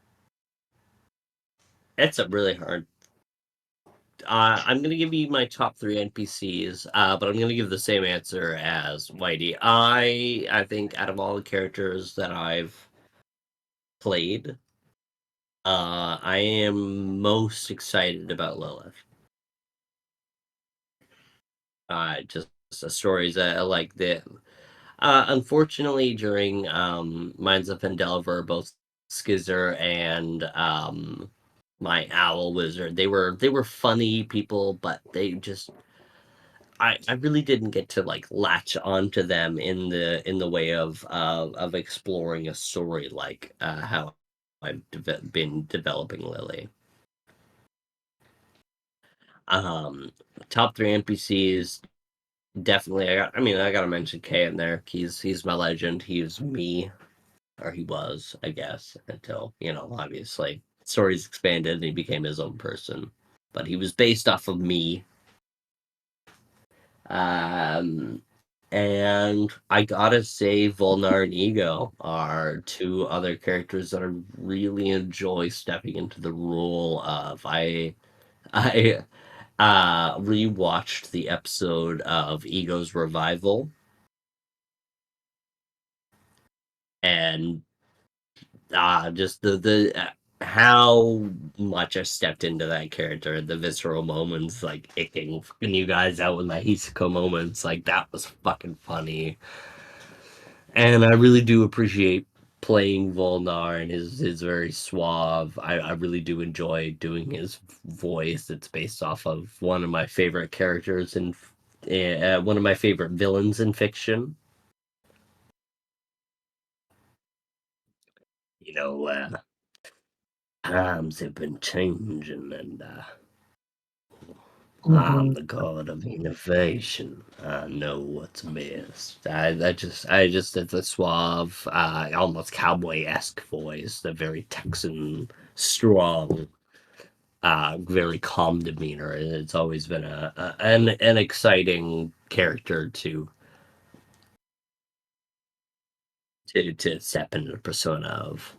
it's a really hard. I'm gonna give you my top three NPCs, but I'm gonna give the same answer as Whitey. I think out of all the characters that I've played, I am most excited about Lilith. Just the stories like the. Unfortunately, during Minds of Endelver, both Skizzer and my Owl Wizard, they were funny people, but they just I really didn't get to like latch onto them in the way of exploring a story like how I've been developing Lily. Um, top three NPCs definitely. I gotta mention Kay in there. He's my legend. He's me, or he was, I guess, until obviously stories expanded and he became his own person. But he was based off of me. Um, and I gotta say, Volnar and Ego are two other characters that I really enjoy stepping into the role of. I rewatched the episode of Ego's revival, and just the how much I stepped into that character, the visceral moments, like icking fucking you guys out with my Hisako moments, like that was fucking funny. And I really do appreciate playing Volnar and his very suave. I really do enjoy doing his voice. It's based off of one of my favorite characters in one of my favorite villains in fiction. You know, times have been changing, and I'm Mhm. the god of innovation. I know what's best. I just, it's a suave, almost cowboy-esque voice, the very Texan, strong, very calm demeanor. And it's always been an exciting character to step into the persona of.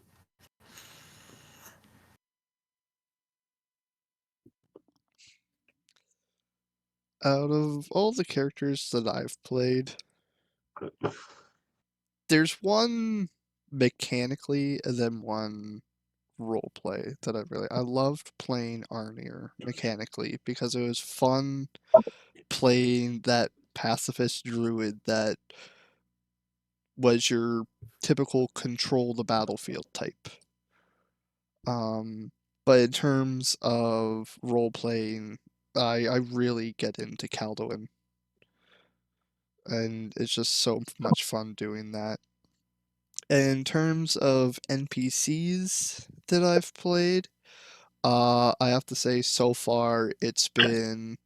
Out of all the characters that I've played, there's one mechanically and then one roleplay that I loved playing Arnir mechanically because it was fun playing that pacifist druid that was your typical control the battlefield type. But in terms of role playing, I really get into Caldoin, and it's just so much fun doing that. And in terms of NPCs that I've played, I have to say so far it's been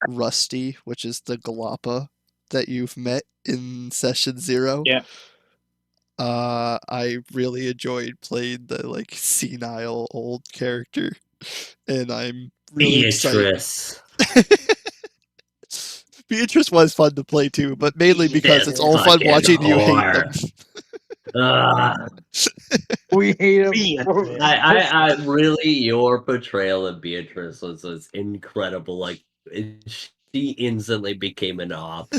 Rusty, which is the Galapa that you've met in session 0. Yeah. I really enjoyed playing the like senile old character, and I'm really excited. Beatrice. Beatrice was fun to play too, but mainly because it's This all fun fucking watching you hate them. whore. Ugh. We hate him. Beatrice. I really, your portrayal of Beatrice was incredible. Like she instantly became an op.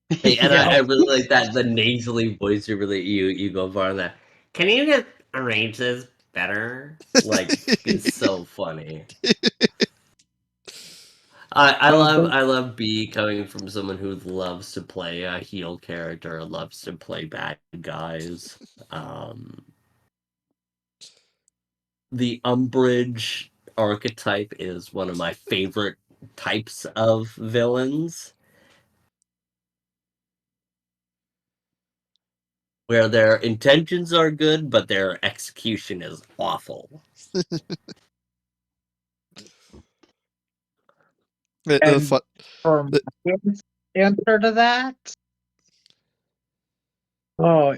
Hey, and I Yeah. really like that the nasally voice you go for on that. Can you just arrange this better? Like it's so funny. I love B coming from someone who loves to play a heel character, loves to play bad guys. The Umbridge archetype is one of my favorite types of villains. where their intentions are good, but their execution is awful. And Fu- for my answer to that, oh,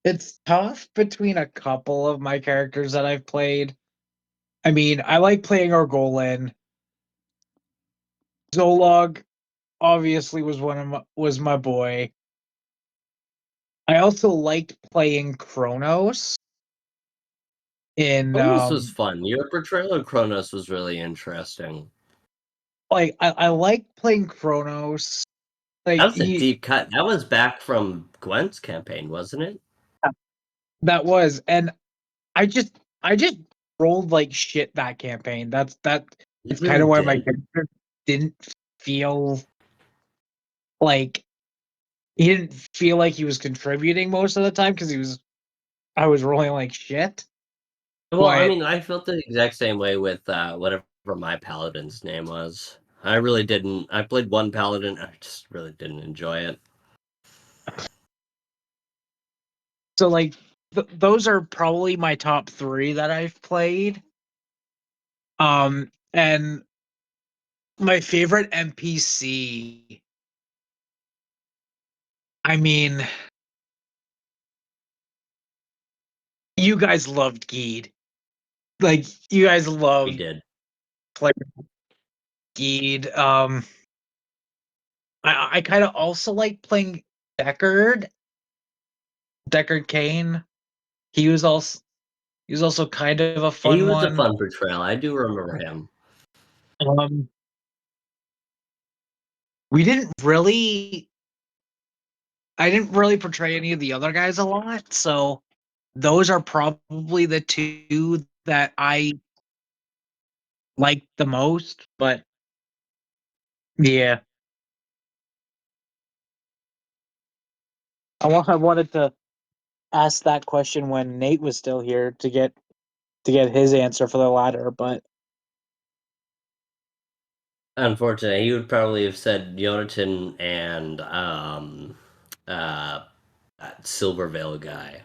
it's tough between a couple of my characters that I've played. I mean, I like playing Argolin. Zolog obviously was my boy. I also liked playing Kronos in Kronos was fun. Your portrayal of Kronos was really interesting. like I like playing Kronos. That Like was a deep cut. That was back from Gwent's campaign, wasn't it? that was, and I just rolled like shit that campaign. That's You it's kind really of why my did. character didn't feel like he didn't feel like he was contributing most of the time because I was rolling like shit. Well, I But mean, I felt the exact same way with whatever my paladin's name was. I really didn't. I played one paladin. I just really didn't enjoy it. so like those are probably my top three that I've played. And my favorite NPC. I mean, you guys loved Geed. Like you guys We loved did. playing Geed. I kind of also like playing Deckard. Deckard Kane. He was also kind of a He fun was a one. fun portrayal. I do remember him. Um, we didn't really. I didn't really portray any of the other guys a lot, so those are probably the two that I like the most. But yeah, I wanted to ask that question when Nate was still here to get his answer for the latter, but Unfortunately, he would probably have said Yonatan and that Silvervale guy.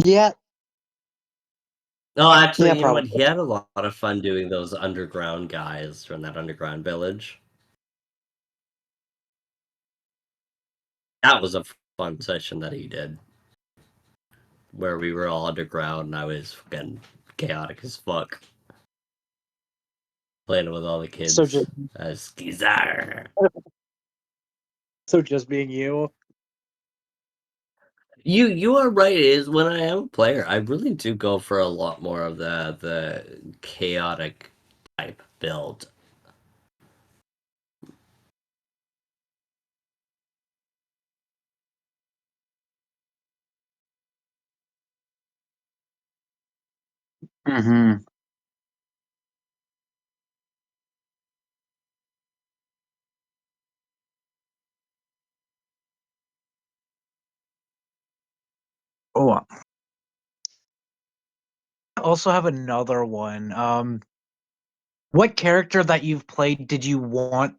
yeah, Oh, yeah, actually, you know what? probably. He had a lot of fun doing those underground guys from that underground village. That was a fun session that he did, where we were all underground and I was fucking chaotic as fuck, playing with all the So kids just as Skizar. just being you. You are right. It is when I am a player, I really do go for a lot more of the chaotic type build. Mm-hmm. Oh, I also have another one. What character that you've played did you want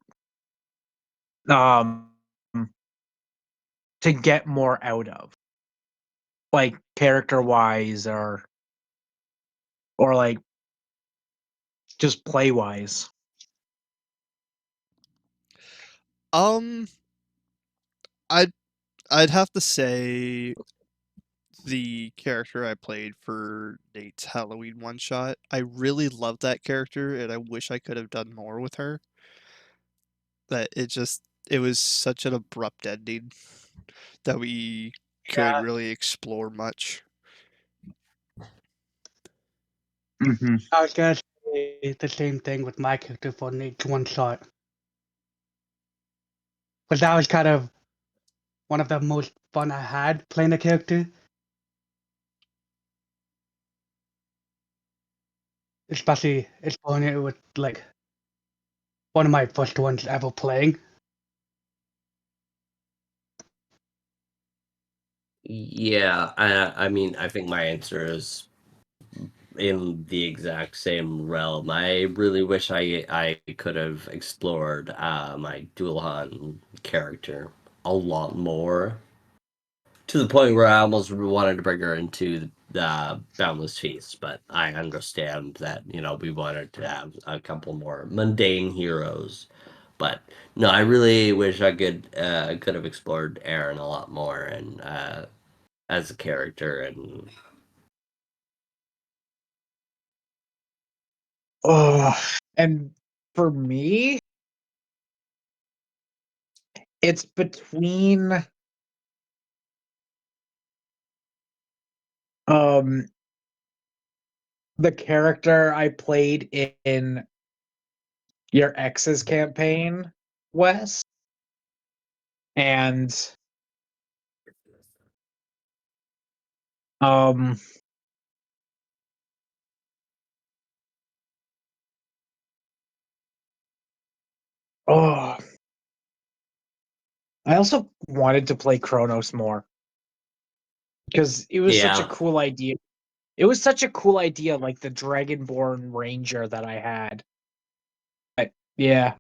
um to get more out of? Like character wise or like just play wise. Um, I'd I'd have to say the character I played for Nate's Halloween one shot. I really loved that character, and I wish I could have done more with her. That it was such an abrupt ending that we couldn't Yeah, really explore much. Mm-hmm. I was gonna say the same thing with my character for Nate's one shot. But that was kind of one of the most fun I had playing the character, especially exploring it with like one of my first ones ever playing. Yeah, I mean, I think my answer is in the exact same realm. I really wish I could have explored my Dualhan character a lot more, to the point where I almost wanted to bring her into the Boundless Feast. But I understand that we wanted to have a couple more mundane heroes. But no, I really wish I could have explored Aaron a lot more and as a character. And And for me, it's between the character I played in your ex's campaign, Wes, and um oh, I also wanted to play Kronos more because it was such a yeah, cool idea. It was such a cool idea, like the Dragonborn Ranger that I had. But yeah,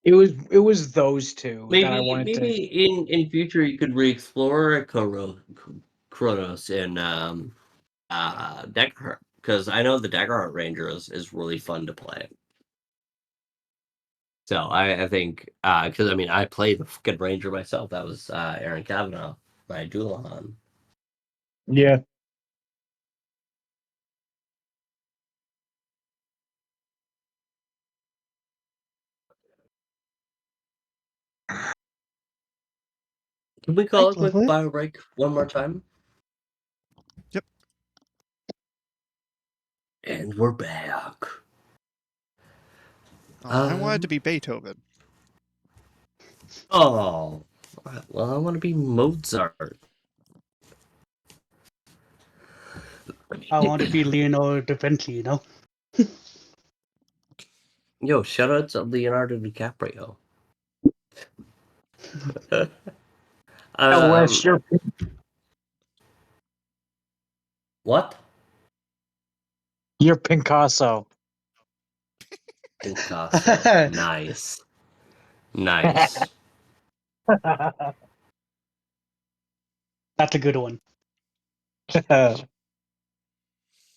it was those two that I wanted to. maybe in future you could re-explore Kronos in Deckard, because I know the Deckard Ranger is really fun to play. So I think because I mean I played the fucking Ranger myself. That was Aaron Kavanaugh by Doulahan. Yeah. Can we call a quick Lovely. bio break one more time? Yep. And we're back. I wanted to be Beethoven. Oh, well, I want to be Mozart. I want to be Leonardo da Vinci, Yo, shout out to Leonardo DiCaprio. Wes, um, what? you're Picasso. Picasso. Nice. Nice. That's a good one.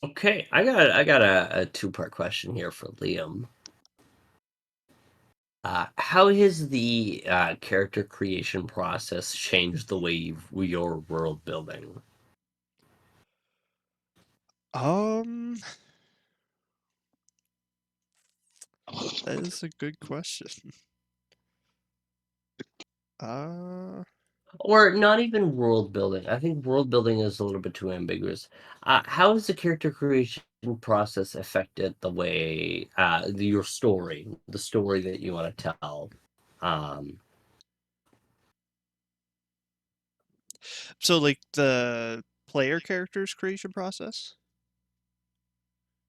Okay, I got a two-part question here for Liam. How has the character creation process changed the way your world building? That is a good question. Or not even world building. I think world building is a little bit too ambiguous. How has the character creation process affected the way your story, the story that you want to tell? Um, So like the player character's creation process?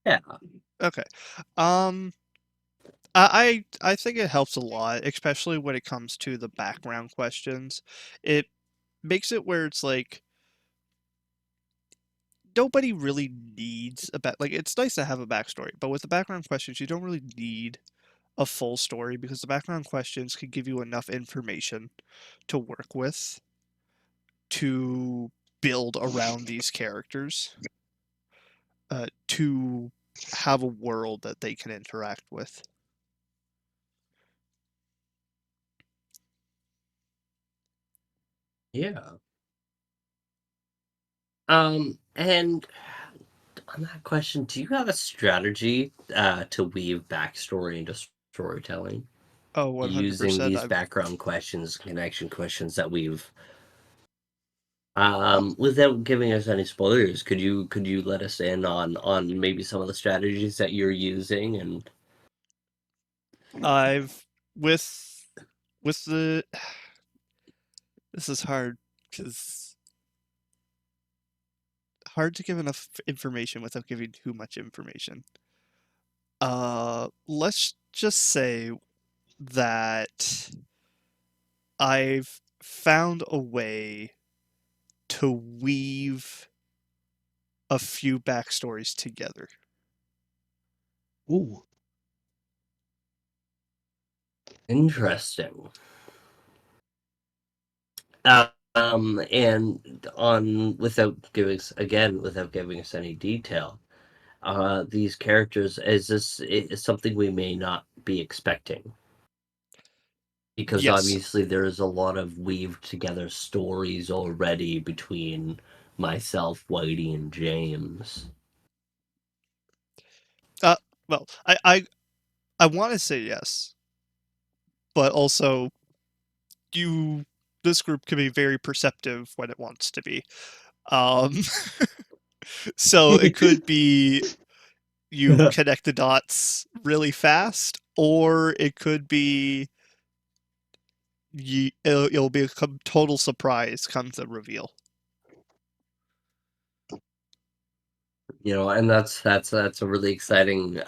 yeah, Okay. Um I think it helps a lot, especially when it comes to the background questions. It makes it where it's like nobody really needs a like it's nice to have a backstory, but with the background questions you don't really need a full story because the background questions can give you enough information to work with to build around these characters, to have a world that they can interact with. yeah. And on that question, do you have a strategy to weave backstory into storytelling Oh, using 100%. these background questions, connection questions that we've without giving us any spoilers, could you let us in on maybe some of the strategies that you're using and I've with the this is hard because hard to give enough information without giving too much information. Let's just say that I've found a way to weave a few backstories together. Ooh. interesting? And on without giving us any detail, these characters is something we may not be expecting because Yes. obviously there is a lot of weaved together stories already between myself, Whitey, and James. Well, I want to say yes, but also this group can be very perceptive when it wants to be. Um, so it could be you connect the dots really fast, or it could be it'll be a total surprise comes the reveal. And that's a really exciting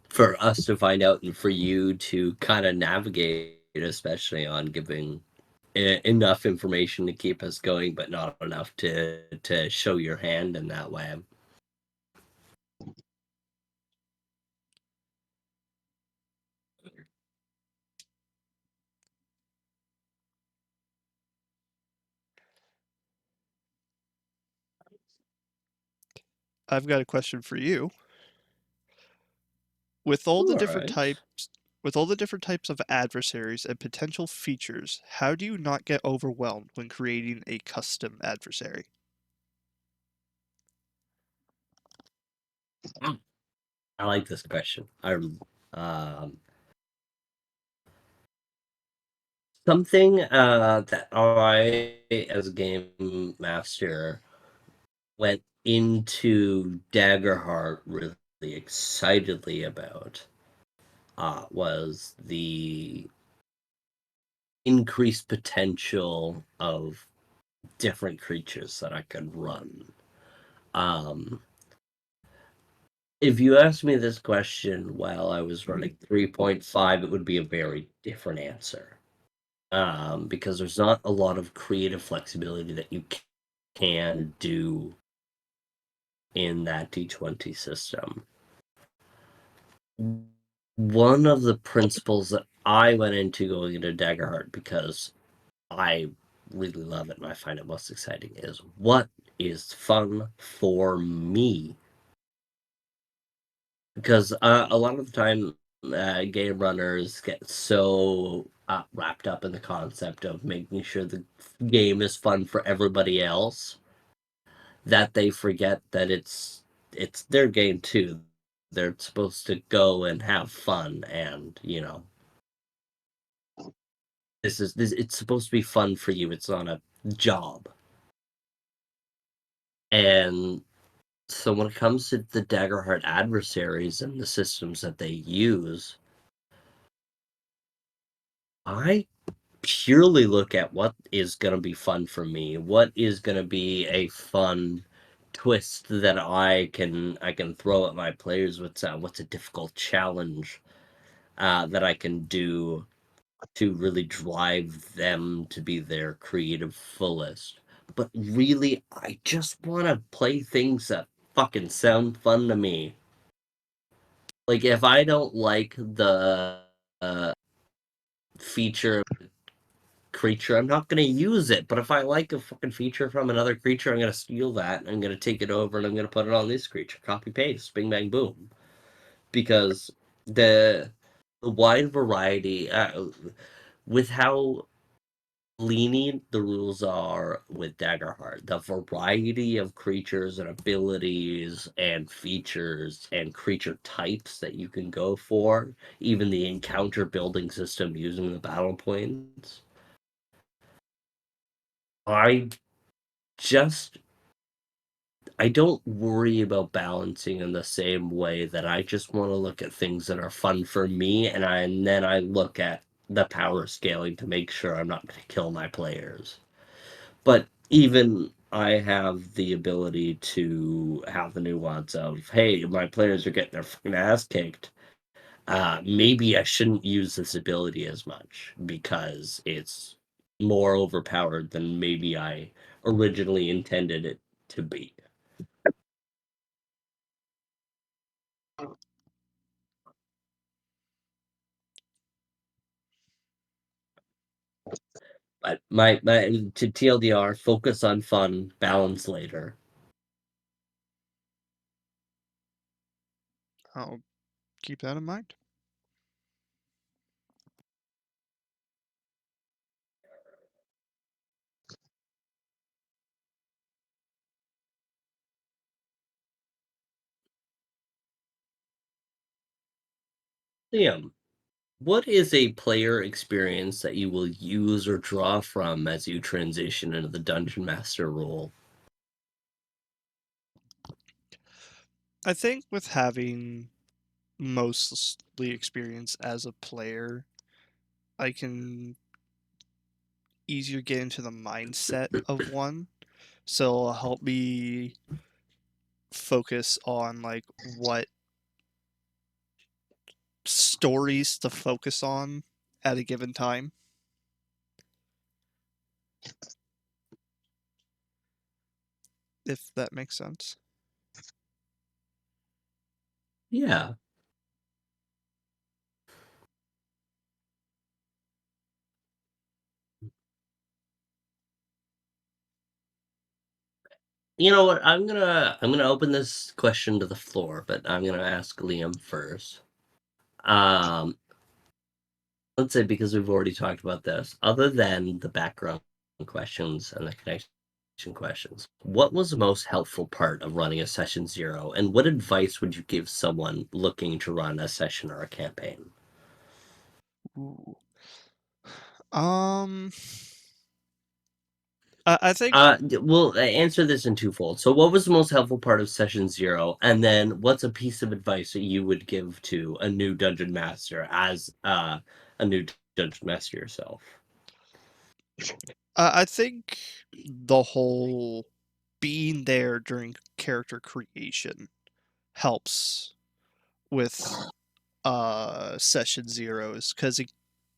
for us to find out and for you to kind of navigate, especially on giving enough information to keep us going, but not enough to show your hand in that way. I've got a question for you. With all the different Alright. types of adversaries and potential features, how do you not get overwhelmed when creating a custom adversary? I like this question. Um, something that I, as a game master, went into Daggerheart really excitedly about was the increased potential of different creatures that I could run. Um, if you asked me this question while I was running 3.5, it would be a very different answer. Because there's not a lot of creative flexibility that you can do in that D20 system. One of the principles that I went into going into Daggerheart, because I really love it and I find it most exciting, is what is fun for me? Because a lot of the time, game runners get so wrapped up in the concept of making sure the game is fun for everybody else that they forget that it's their game too. They're supposed to go and have fun, and this it's supposed to be fun for you. It's not a job. And so when it comes to the Daggerheart adversaries and the systems that they use, I purely look at what is going to be fun for me. What is going to be a fun twist that I can throw at my players. What's a difficult challenge that I can do to really drive them to be their creative fullest. But really, I just want to play things that fucking sound fun to me. Like, if I don't like the feature creature, I'm not going to use it. But if I like a fucking feature from another creature, I'm going to steal that, and I'm going to take it over, and I'm going to put it on this creature. Copy paste, bing bang boom. Because the wide variety, with how lenient the rules are with Daggerheart, the variety of creatures and abilities and features and creature types that you can go for, even the encounter building system using the battle points. I just I don't worry about balancing in the same way that I just want to look at things that are fun for me, and then I look at the power scaling to make sure I'm not going to kill my players. But even I have the ability to have the nuance of, hey, my players are getting their fucking ass kicked. Maybe I shouldn't use this ability as much because it's more overpowered than maybe I originally intended it to be. But my to TLDR, focus on fun, balance later. I'll keep that in mind. Liam, what is a player experience that you will use or draw from as you transition into the Dungeon Master role? I think with having mostly experience as a player, I can easier get into the mindset of one. So it'll help me focus on like what stories to focus on at a given time. If that makes sense. Yeah. You know what? I'm gonna open this question to the floor, but I'm gonna ask Liam first. Um, let's say because we've already talked about this, other than the background questions and the connection questions, what was the most helpful part of running a session zero, and what advice would you give someone looking to run a session or a campaign? Ooh. Um, I think We'll answer this in twofold. So, what was the most helpful part of session zero, and then what's a piece of advice that you would give to a new dungeon master as a new dungeon master yourself? I think the whole being there during character creation helps with session zeros because it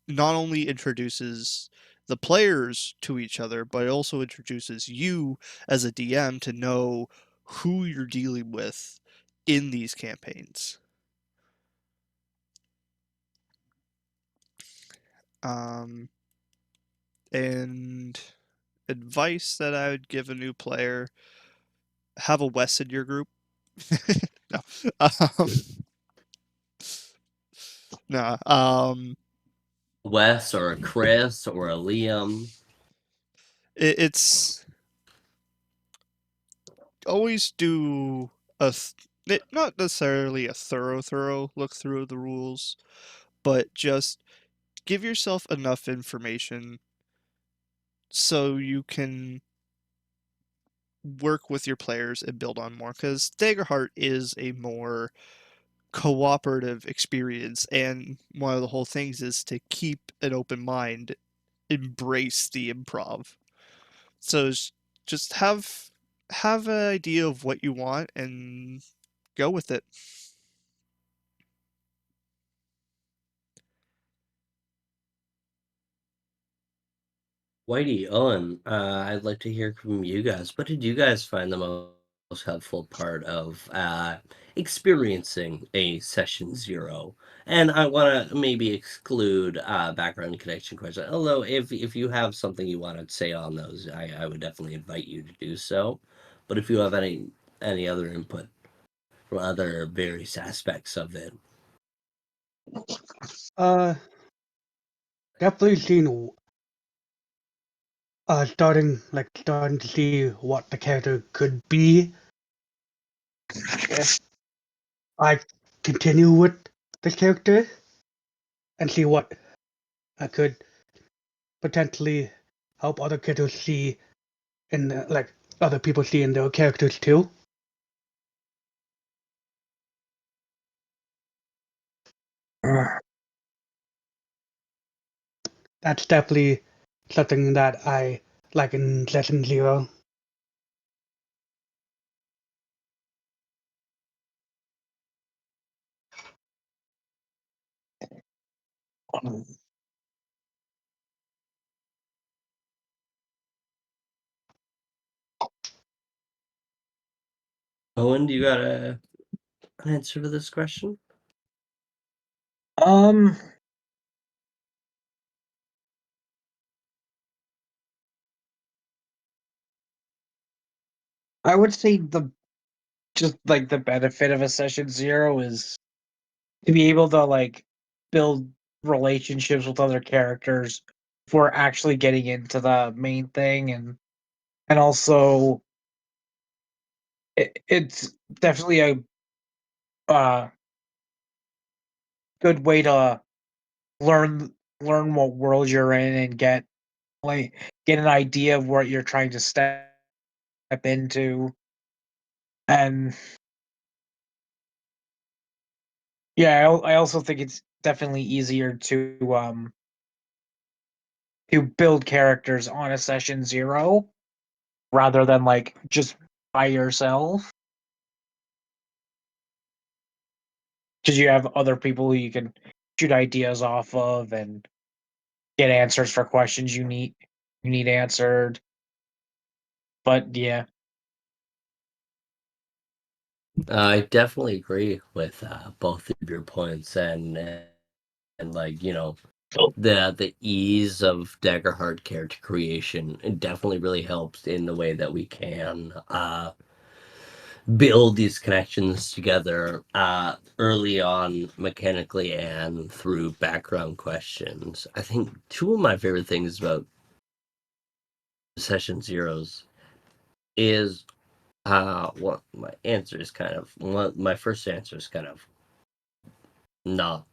not only introduces the players to each other, but it also introduces you as a DM to know who you're dealing with in these campaigns. Um, and advice that I would give a new player: have a Wes in your group. No, um, no. Wes or a Chris or a Liam? It's always do not necessarily a thorough look through of the rules, but just give yourself enough information so you can work with your players and build on more. Because Daggerheart is a more cooperative experience, and one of the whole things is to keep an open mind, embrace the improv. So just have an idea of what you want and go with it. Whitey, Owen, I'd like to hear from you guys. What did you guys find the most helpful part of experiencing a session zero? And I want to maybe exclude background connection question. Although, if you have something you want to say on those, I would definitely invite you to do so. But if you have any other input from other various aspects of it, Uh, definitely seen starting to see what the character could be if I continue with this character and see what I could potentially help other characters see in like other people see in their characters too. That's definitely something that I like in session zero. Owen, do you got an answer to this question? Um, I would say the benefit of a session zero is to be able to build relationships with other characters before actually getting into the main thing, and also it's definitely a uh, good way to learn what world you're in and get an idea of what you're trying to step into. And yeah, I also think it's definitely easier to build characters on a session zero rather than just by yourself, because you have other people who you can shoot ideas off of and get answers for questions you need answered. But yeah, I definitely agree with both of your points, and the ease of Daggerheart character creation. It definitely really helps in the way that we can build these connections together early on mechanically and through background questions. I think two of my favorite things about session zeros is what my answer is kind of my first answer is kind of not.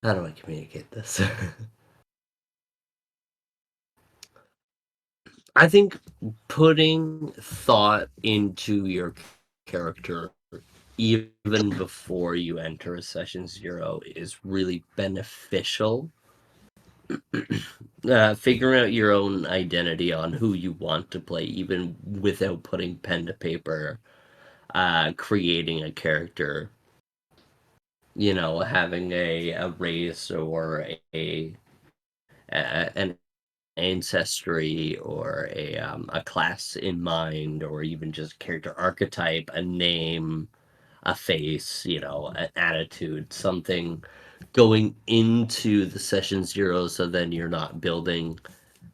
How do I communicate this? I think putting thought into your character even before you enter a session zero is really beneficial. Figuring out your own identity on who you want to play, even without putting pen to paper, creating a character, having a race or an ancestry or a class in mind, or even just character archetype, a name, a face, an attitude, something going into the session zero, so then you're not building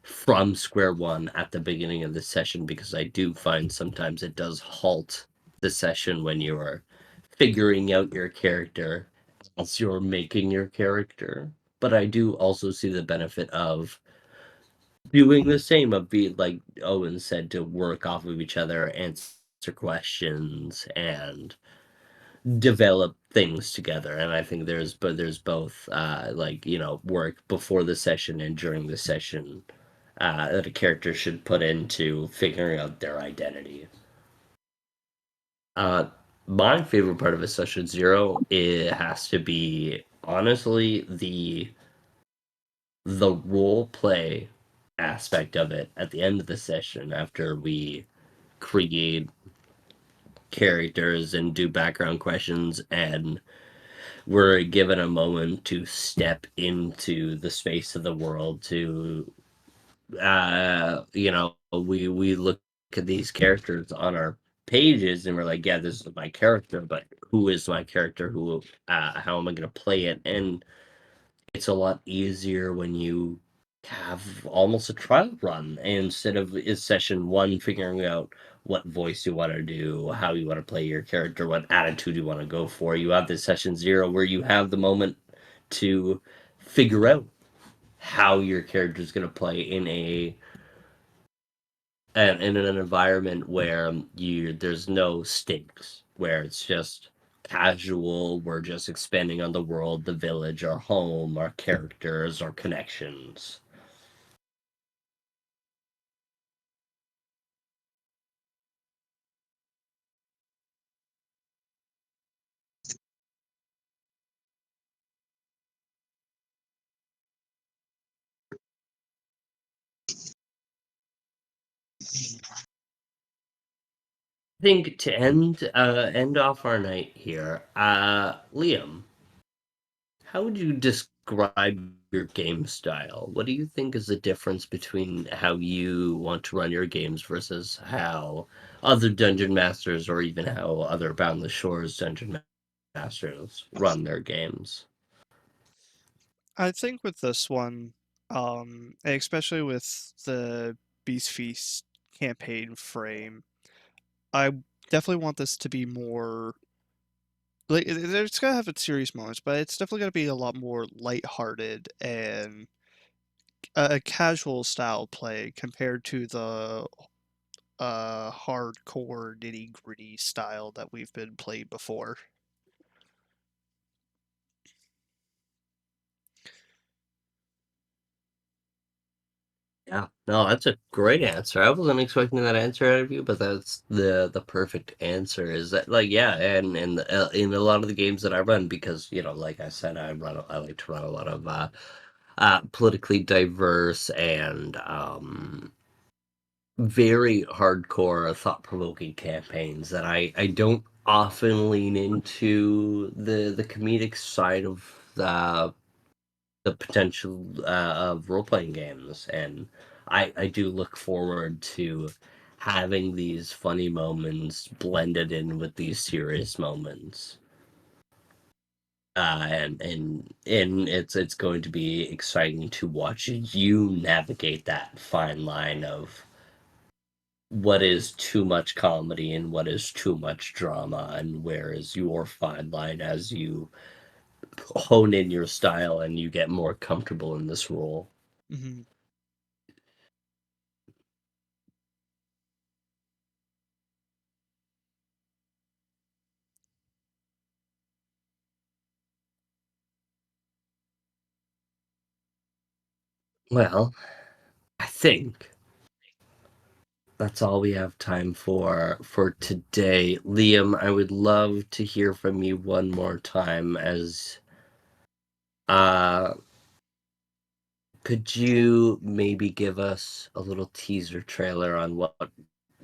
from square one at the beginning of the session, because I do find sometimes it does halt the session when you're figuring out your character as you're making your character. But I do also see the benefit of doing the same, of being like Owen said, to work off of each other, answer questions, and develop things together. And I think there's both work before the session and during the session that a character should put into figuring out their identity. uh my favorite part of a session zero, it has to be honestly the role play aspect of it at the end of the session, after we create characters and do background questions, and we're given a moment to step into the space of the world, to we look at these characters on our pages, and we're like, yeah, this is my character, but who is my character, who how am I going to play it? And it's a lot easier when you have almost a trial run, instead of is session one figuring out what voice you want to do, how you want to play your character, what attitude you want to go for. You have this session zero where you have the moment to figure out how your character is going to play in an environment where there's no stakes, where it's just casual. We're just expanding on the world, the village, our home, our characters, our connections. I think to end off our night here, Liam, how would you describe your game style? What do you think is the difference between how you want to run your games versus how other dungeon masters, or even how other Boundless Shores dungeon masters run their games? I think with this one, especially with the Beast Feast campaign frame. I definitely want this to be more like it's gonna have its serious moments, but it's definitely gonna be a lot more lighthearted and a casual style play compared to the hardcore nitty gritty style that we've been played before. Yeah, no, that's a great answer. I wasn't expecting that answer out of you, but that's the perfect answer. Is that like yeah, and in a lot of the games that I run, because like I said, I like to run a lot of politically diverse and very hardcore, thought-provoking campaigns that I don't often lean into the comedic side of the potential of role-playing games, and I do look forward to having these funny moments blended in with these serious moments. And it's going to be exciting to watch you navigate that fine line of what is too much comedy and what is too much drama, and where is your fine line as you hone in your style and you get more comfortable in this role. Mm-hmm. Well, I think that's all we have time for today. Liam, I would love to hear from you one more time as uh could you maybe give us a little teaser trailer on what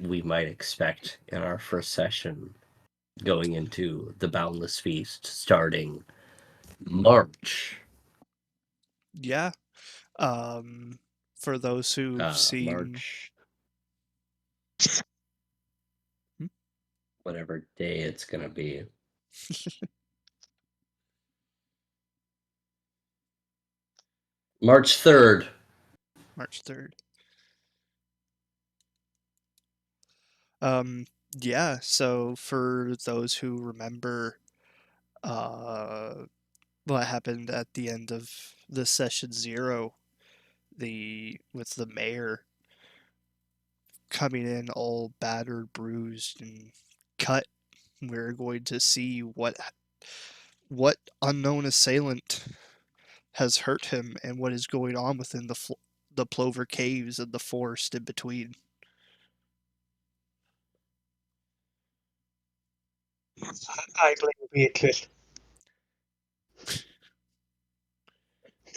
we might expect in our first session going into the Boundless Feast starting March? Yeah. For those who've seen, March, hmm? whatever day it's gonna be. March 3rd. March 3rd. Yeah. So for those who remember, uh, what happened at the end of the session 0, with the mayor coming in all battered, bruised, and cut, we're going to see what unknown assailant has hurt him and what is going on within the Plover Caves and the forest in between. I blame Beatrice.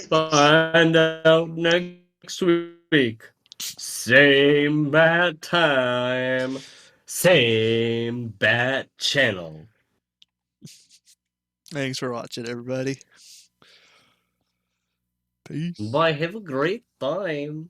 Find out next week. Same bat time, same bat channel. Thanks for watching, everybody. Peace. Bye, have a great time.